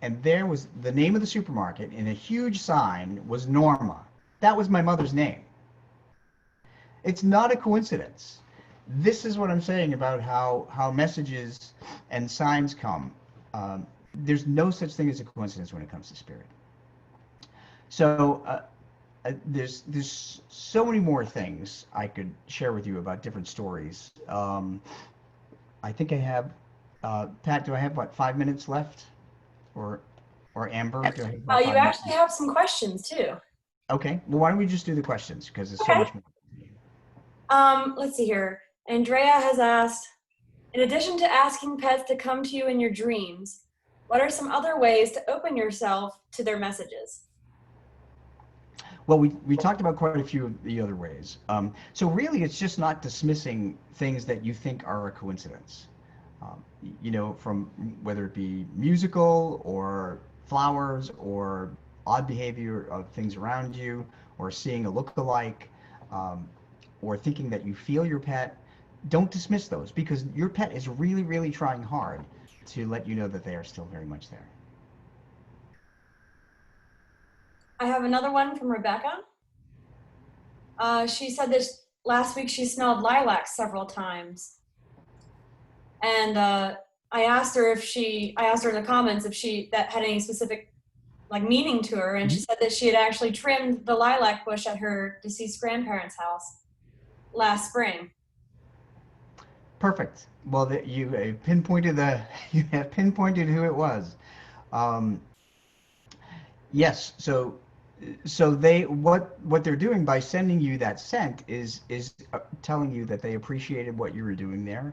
B: and there was the name of the supermarket in a huge sign was Norma. That was my mother's name. It's not a coincidence. This is what I'm saying about how messages and signs come. There's no such thing as a coincidence when it comes to spirit. So there's so many more things I could share with you about different stories. I think I have, Pat, do I have, what, 5 minutes left? Or Amber, do I have about
C: You
B: 5 minutes?
C: actually have some questions too.
B: Okay, well, why don't we just do the questions, because there's so
C: Okay.
B: much more.
C: Let's see here. Andrea has asked, in addition to asking pets to come to you in your dreams, what are some other ways to open yourself to their messages?
B: Well, we talked about quite a few of the other ways. So really, it's just not dismissing things that you think are a coincidence. You know, from whether it be musical or flowers or odd behavior of things around you, or seeing a look-alike, or thinking that you feel your pet. Don't dismiss those, because your pet is really, really trying hard to let you know that they are still very much there.
C: I have another one from Rebecca. She said that last week she smelled lilacs several times. And I asked her in the comments if that had any specific like meaning to her. And she said that she had actually trimmed the lilac bush at her deceased grandparents' house last spring.
B: Perfect. Well, you have pinpointed who it was. Yes. So what they're doing by sending you that scent is telling you that they appreciated what you were doing there,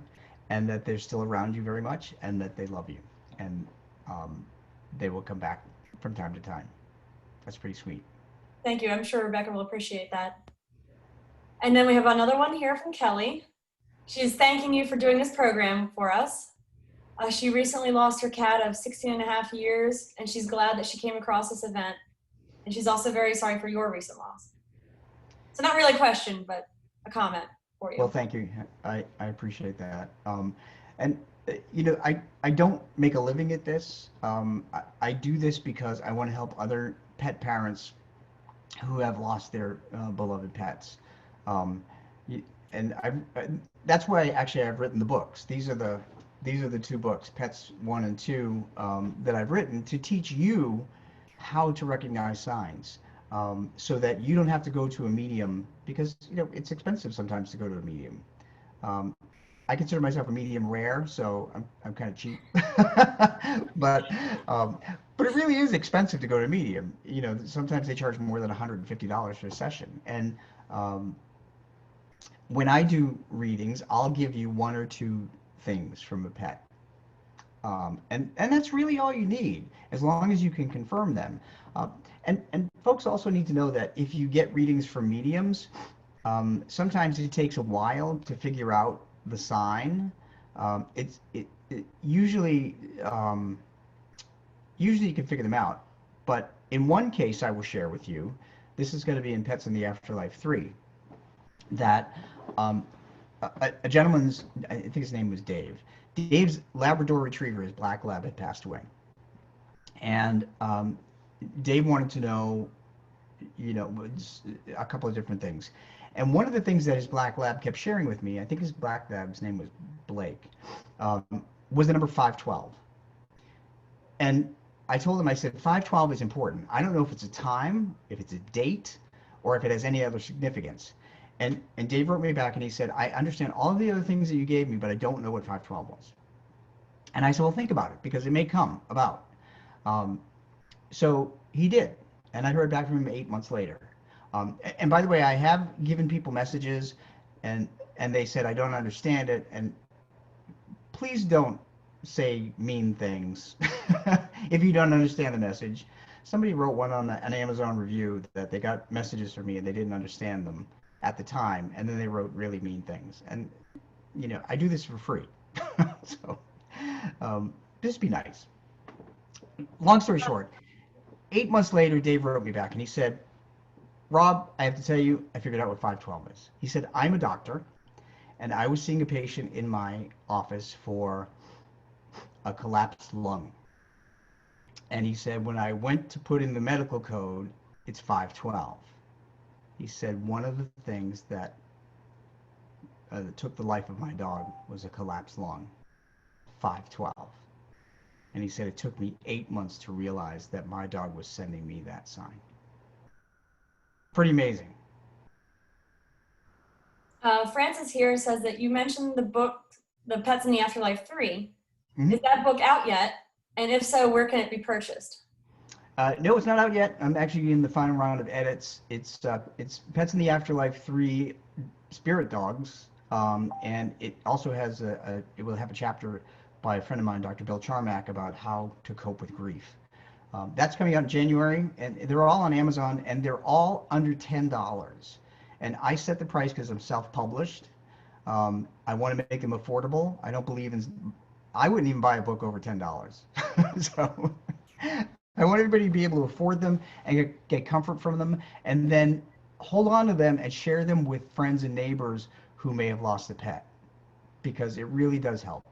B: and that they're still around you very much, and that they love you, and they will come back from time to time. That's pretty sweet.
C: Thank you. I'm sure Rebecca will appreciate that. And then we have another one here from Kelly. She's thanking you for doing this program for us. She recently lost her cat of 16 and a half years, and she's glad that she came across this event. And she's also very sorry for your recent loss. So not really a question, but a comment for you.
B: Well, thank you. I appreciate that. And you know, I don't make a living at this. I do this because I want to help other pet parents who have lost their beloved pets. Um, and that's why actually I've written the books. These are the two books, Pets 1 and 2, that I've written to teach you how to recognize signs, so that you don't have to go to a medium, because you know it's expensive sometimes to go to a medium. Um, I consider myself a medium rare, so I'm kind of cheap. but um, but it really is expensive to go to a medium. You know, sometimes they charge more than $150 for a session. And um, when I do readings, I'll give you one or two things from a pet. And that's really all you need, as long as you can confirm them. Uh, and folks also need to know that if you get readings from mediums, sometimes it takes a while to figure out the sign. It usually you can figure them out. But in one case I will share with you, this is going to be in Pets in the Afterlife 3, that um, a gentleman's, I think his name was Dave. Dave's Labrador Retriever, his black lab, had passed away. And Dave wanted to know, you know, a couple of different things. And one of the things that his black lab kept sharing with me, I think his black lab's name was Blake, um, was the number 512. And I told him, I said, 512 is important. I don't know if it's a time, if it's a date, or if it has any other significance. And Dave wrote me back and he said, I understand all of the other things that you gave me, but I don't know what 512 was. And I said, well, think about it, because it may come about. So he did. And I heard back from him 8 months later. And by the way, I have given people messages and they said, I don't understand it. And please don't say mean things if you don't understand the message. Somebody wrote one on an Amazon review that they got messages from me and they didn't understand them at the time, and then they wrote really mean things. And you know, I do this for free. So just be nice. Long story short, 8 months later, Dave wrote me back and he said, Rob, I have to tell you, I figured out what 512 is. He said, I'm a doctor and I was seeing a patient in my office for a collapsed lung. And he said, when I went to put in the medical code, it's 512. He said, one of the things that took the life of my dog was a collapsed lung, 512. And he said, it took me 8 months to realize that my dog was sending me that sign. Pretty amazing.
C: Francis here says that you mentioned the book, The Pets in the Afterlife 3.
B: Mm-hmm.
C: Is that book out yet? And if so, where can it be purchased?
B: No, it's not out yet. I'm actually in the final round of edits. It's Pets in the Afterlife 3 Spirit Dogs, and it also has it will have a chapter by a friend of mine, Dr. Bill Charmack, about how to cope with grief. That's coming out in January, and they're all on Amazon, and they're all under $10. And I set the price because I'm self-published. I want to make them affordable. I don't believe in. I wouldn't even buy a book over $10. So I want everybody to be able to afford them and get comfort from them, and then hold on to them and share them with friends and neighbors who may have lost a pet, because it really does help.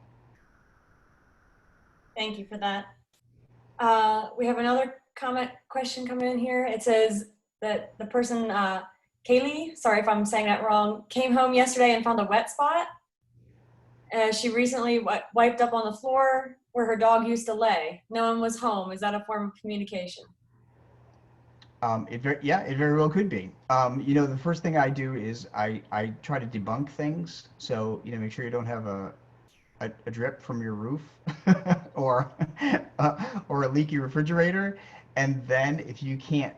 C: Thank you for that. We have another question coming in here. It says that the person, Kaylee, sorry if I'm saying that wrong, came home yesterday and found a wet spot. She recently wiped up on the floor where her dog used to lay. No one was home. Is that a form of communication?
B: It very well could be. You know, the first thing I do is I try to debunk things. So, you know, make sure you don't have a drip from your roof or a leaky refrigerator. And then if you can't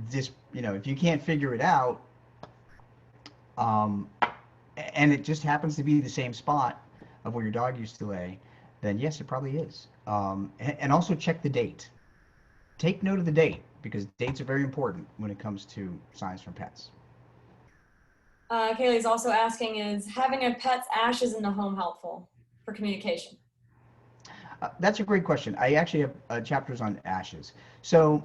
B: if you can't figure it out, and it just happens to be the same spot of where your dog used to lay, then yes, it probably is. And also check the date. Take note of the date, because dates are very important when it comes to signs from pets.
C: Kaylee's also asking, is having a pet's ashes in the home helpful for communication?
B: That's a great question. I actually have chapters on ashes. So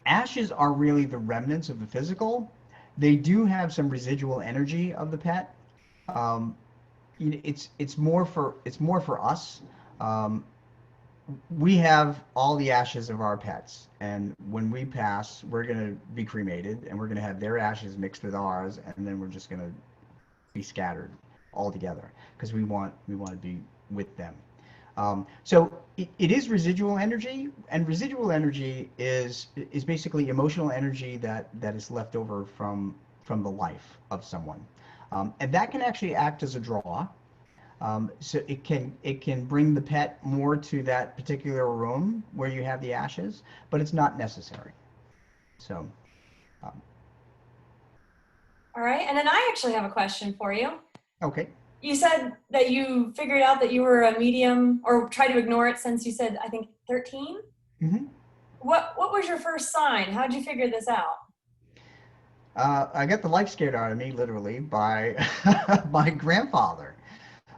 B: ashes are really the remnants of the physical. They do have some residual energy of the pet. Um, it's more for us. Um, we have all the ashes of our pets, and when we pass, we're going to be cremated, and we're going to have their ashes mixed with ours, and then we're just going to be scattered all together because we want to be with them. So it is residual energy, and residual energy is basically emotional energy that is left over from the life of someone, and that can actually act as a draw. So it can bring the pet more to that particular room where you have the ashes, but it's not necessary. So, um,
C: All right. And then I actually have a question for you.
B: okay.
C: You said that you figured out that you were a medium or tried to ignore it since you said, I think 13.
B: hmm
C: What was your first sign? How did you figure this out?
B: I got the life scared out of me, literally, by my grandfather.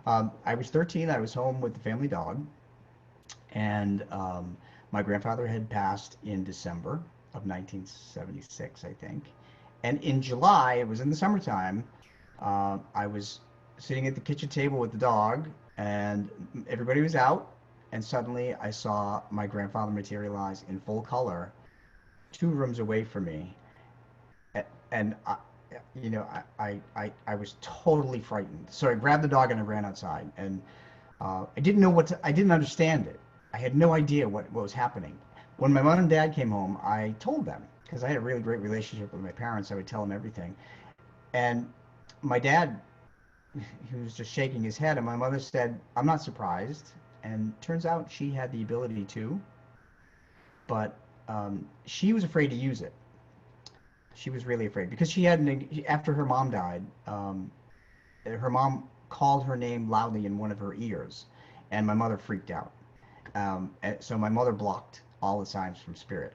B: I was 13. I was home with the family dog, and my grandfather had passed in December of 1976, I think. And in July, it was in the summertime, I was sitting at the kitchen table with the dog, and everybody was out, and suddenly I saw my grandfather materialize in full color 2 rooms away from me. And I was totally frightened. So I grabbed the dog and I ran outside, and I didn't understand it. I had no idea what was happening. When my mom and dad came home, I told them because I had a really great relationship with my parents. I would tell them everything. And my dad, he was just shaking his head, and my mother said, "I'm not surprised." And turns out she had the ability to, but she was afraid to use it. She was really afraid because she had after her mom died. Her mom called her name loudly in one of her ears, and my mother freaked out. And so my mother blocked all the signs from spirit.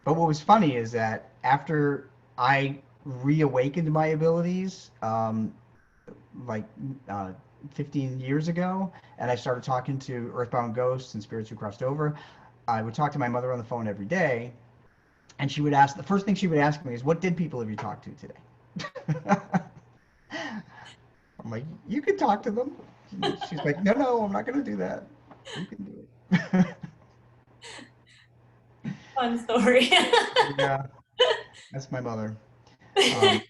B: But what was funny is that after I reawakened my abilities, like uh, 15 years ago, and I started talking to earthbound ghosts and spirits who crossed over, I would talk to my mother on the phone every day, and she would ask, the first thing she would ask me is, "What dead people have you talked to today?" I'm like, "You can talk to them." She's like, "No, no, I'm not going to do that. You can do it."
C: Fun story.
B: Yeah, that's my mother. Um,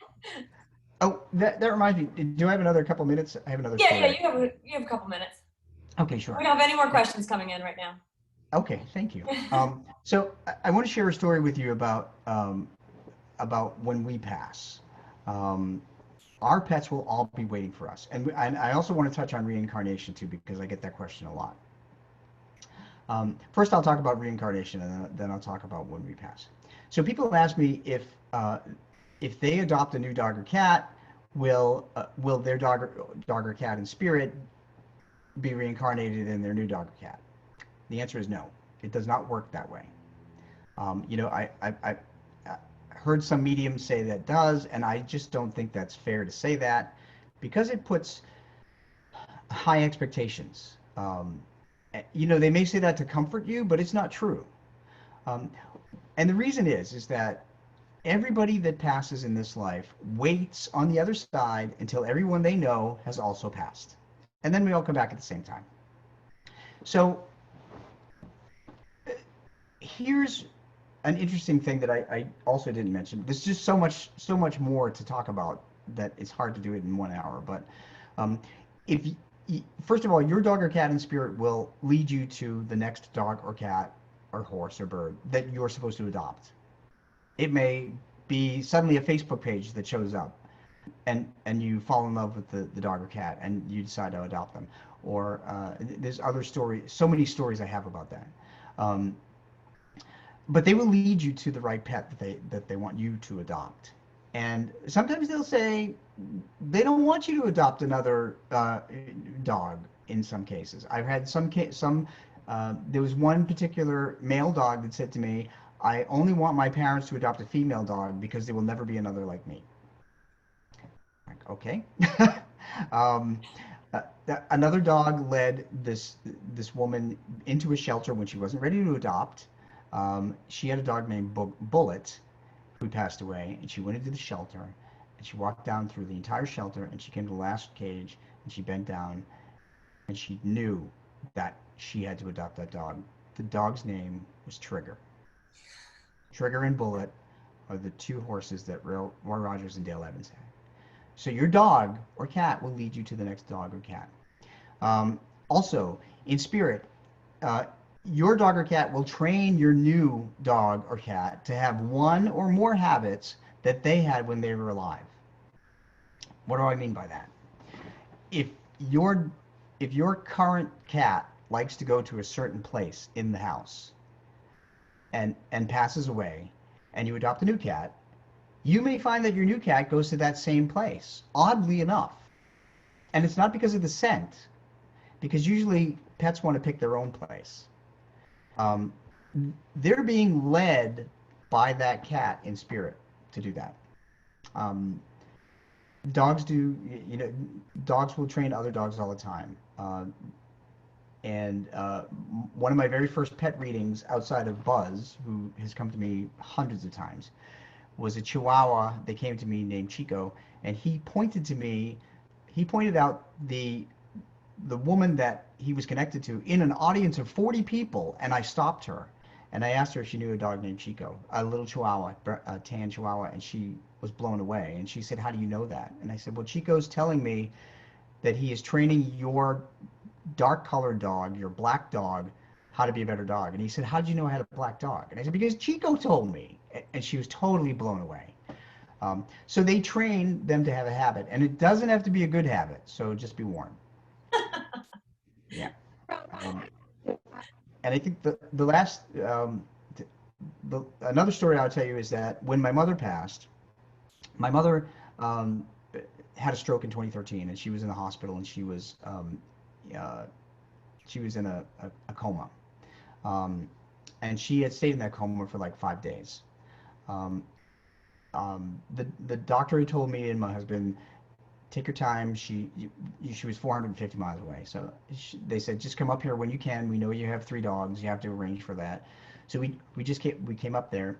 B: oh, that reminds me. Do I have another couple minutes? I have another
C: Yeah,
B: story.
C: you have a couple minutes.
B: Okay, sure.
C: We don't have any more questions coming in right now.
B: Okay, thank you. So I want to share a story with you about when we pass. Um, our pets will all be waiting for us, and I also want to touch on reincarnation too because I get that question a lot. First, I'll talk about reincarnation, and then I'll talk about when we pass. So people ask me if they adopt a new dog or cat, will their dog or cat in spirit be reincarnated in their new dog or cat? The answer is no. It does not work that way. I heard some mediums say that does, and I just don't think that's fair to say that because it puts high expectations. They may say that to comfort you, but it's not true. Um, and the reason is that everybody that passes in this life waits on the other side until everyone they know has also passed. And then we all come back at the same time. So here's an interesting thing that I also didn't mention. There's just so much more to talk about that it's hard to do it in 1 hour. But um, if first of all, your dog or cat in spirit will lead you to the next dog or cat or horse or bird that you're supposed to adopt. It may be suddenly a Facebook page that shows up, and you fall in love with the dog or cat, and you decide to adopt them. Or there's other stories, so many stories I have about that. Um, but they will lead you to the right pet that they want you to adopt. And sometimes they'll say they don't want you to adopt another dog. In some cases, I've had some. There was one particular male dog that said to me, "I only want my parents to adopt a female dog because there will never be another like me." Like, okay. um, Another dog led this woman into a shelter when she wasn't ready to adopt. She had a dog named Bullet, who passed away, and she went into the shelter, and she walked down through the entire shelter, and she came to the last cage, and she bent down, and she knew that she had to adopt that dog. The dog's name was Trigger. Trigger and Bullet are the two horses that Roy Rogers and Dale Evans had. So your dog or cat will lead you to the next dog or cat. Also, in spirit, your dog or cat will train your new dog or cat to have one or more habits that they had when they were alive. What do I mean by that? If your current cat likes to go to a certain place in the house and passes away, and you adopt a new cat, you may find that your new cat goes to that same place, oddly enough. And it's not because of the scent, because usually pets want to pick their own place. They're being led by that cat in spirit to do that. Dogs do, dogs will train other dogs all the time. And one of my very first pet readings outside of Buzz, who has come to me hundreds of times, was a Chihuahua that came to me named Chico, and he pointed out the woman that he was connected to in an audience of 40 people, and I stopped her, and I asked her if she knew a dog named Chico, a little Chihuahua, a tan Chihuahua, and she was blown away, and she said, "How do you know that?" And I said, "Well, Chico's telling me that he is training your dark colored dog, your black dog, how to be a better dog." And he said, "How did you know I had a black dog?" And I said, "Because Chico told me." And she was totally blown away. So they train them to have a habit, and it doesn't have to be a good habit, so just be warned. Yeah. And I think the last, another story I'll tell you is that when my mother passed, my mother had a stroke in 2013, and she was in the hospital, and she was in a coma. And she had stayed in that coma for like 5 days. The doctor had told me and my husband, take your time. She was 450 miles away. So they said, just come up here when you can. We know you have 3 dogs. You have to arrange for that. So we came up there,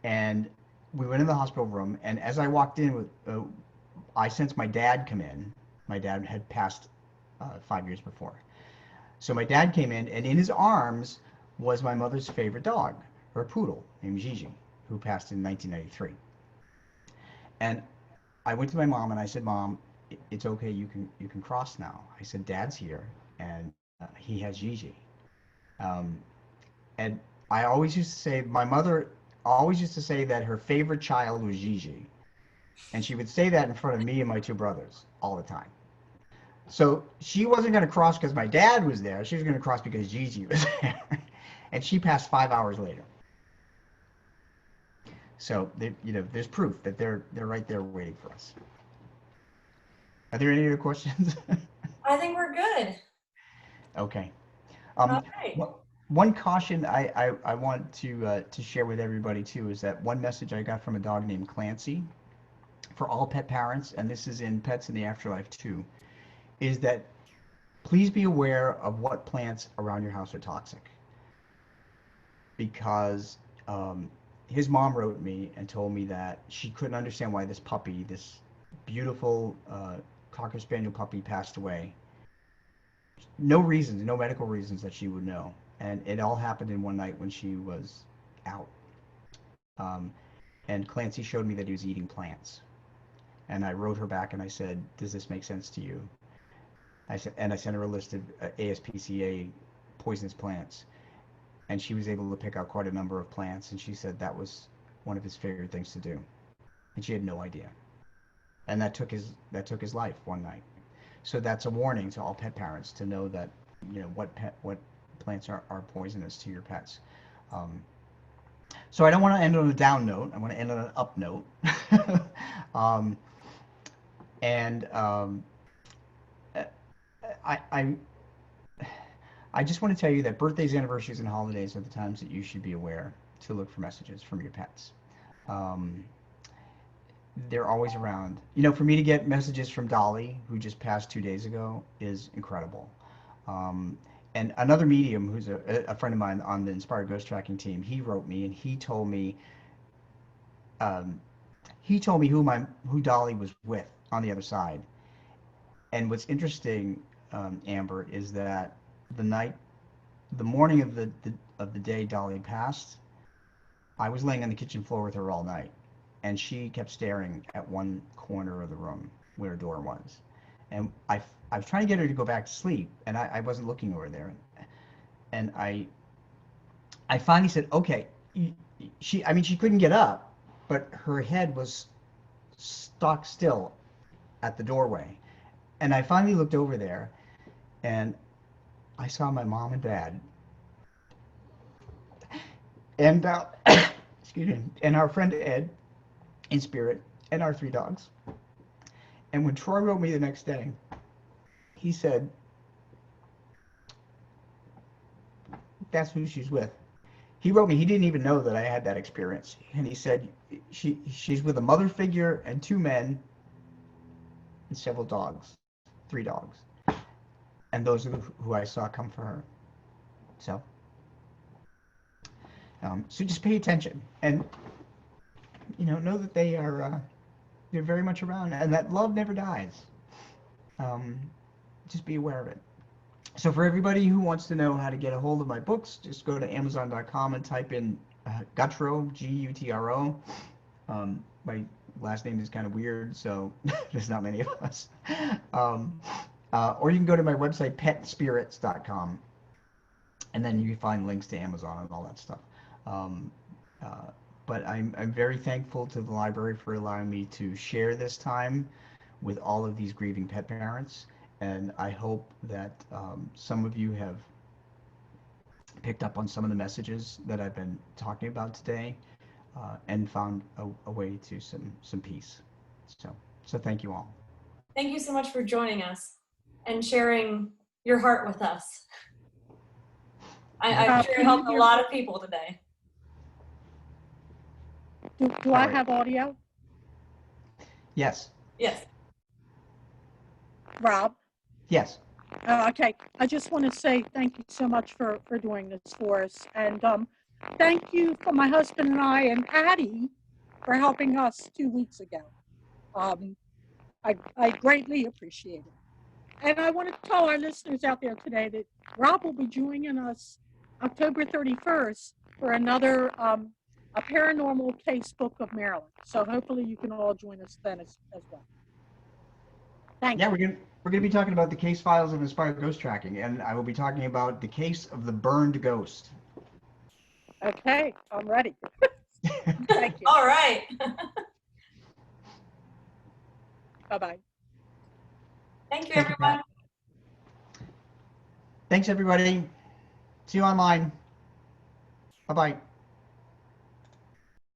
B: and we went in the hospital room. And as I walked in, I sensed my dad come in. My dad had passed 5 years before. So my dad came in, and in his arms was my mother's favorite dog, her poodle named Gigi, who passed in 1993. And I went to my mom and I said, "Mom, it's okay. You can cross now." I said, "Dad's here, and he has Gigi." And I always used to say, my mother always used to say that her favorite child was Gigi, and she would say that in front of me and my 2 brothers all the time. So she wasn't going to cross because my dad was there. She was going to cross because Gigi was there. And she passed 5 hours later. So there's proof that they're right there waiting for us. Are there any other questions?
C: I think we're good.
B: Okay.
C: All right.
B: One caution I want to share with everybody too is that one message I got from a dog named Clancy for all pet parents, and this is in Pets in the Afterlife too, is that please be aware of what plants around your house are toxic. Because his mom wrote me and told me that she couldn't understand why this puppy, this beautiful Cocker Spaniel puppy, passed away. No reasons, no medical reasons that she would know. And it all happened in one night when she was out. And Clancy showed me that he was eating plants. And I wrote her back and I said, "Does this make sense to you?" I sent her a list of ASPCA poisonous plants. And she was able to pick out quite a number of plants, and she said that was one of his favorite things to do. And she had no idea. And that took his life one night. So that's a warning to all pet parents to know that, what plants are poisonous to your pets. So I don't want to end on a down note. I want to end on an up note. I just want to tell you that birthdays, anniversaries, and holidays are the times that you should be aware to look for messages from your pets. they're always around. You know, for me to get messages from Dolly, who just passed 2 days ago, is incredible. Um, and another medium who's a friend of mine on the Inspired Ghost Tracking team, he wrote me and um, he told me who Dolly was with on the other side. And what's interesting, Amber, is that the night, the morning of the day Dolly passed, I was laying on the kitchen floor with her all night, and she kept staring at one corner of the room where her door was. And I was trying to get her to go back to sleep, and I wasn't looking over there. And I finally said, okay, I mean, she couldn't get up, but her head was stock still at the doorway. And I finally looked over there, and I saw my mom and dad, and excuse me, and our friend Ed in spirit, and our 3 dogs. And when Troy wrote me the next day, he said, "That's who she's with." He wrote me. He didn't even know that I had that experience, and he said, "She's with a mother figure and 2 men and several dogs, 3 dogs, and those are who I saw come for her." So, so just pay attention, and know that they're very much around, and that love never dies. Just be aware of it. So for everybody who wants to know how to get a hold of my books, just go to Amazon.com and type in Gutro, Gutro. My last name is kind of weird, so there's not many of us. Or you can go to my website, petspirits.com, and then you can find links to Amazon and all that stuff. But I'm very thankful to the library for allowing me to share this time with all of these grieving pet parents. And I hope that some of you have picked up on some of the messages that I've been talking about today, and found a way to some peace. So thank you all.
C: Thank you so much for joining us and sharing your heart with us. I'm sure it helped a lot of people today.
A: Do I have audio?
B: Yes.
C: Yes.
A: Rob?
B: Yes.
A: Okay. I just want to say thank you so much for doing this for us. And thank you for my husband and I and Patty for helping us 2 weeks ago. I greatly appreciate it. And I want to tell our listeners out there today that Rob will be joining us October 31st for another a paranormal case book of Maryland. So hopefully you can all join us then as well. Thank you.
B: Yeah, we're gonna be talking about the case files of Inspired Ghost Tracking, and I will be talking about the case of the burned ghost.
A: Okay, I'm ready. Thank you.
C: All right.
A: Bye-bye.
C: Thank you, everyone.
B: Thanks, everybody. See you online. Bye-bye.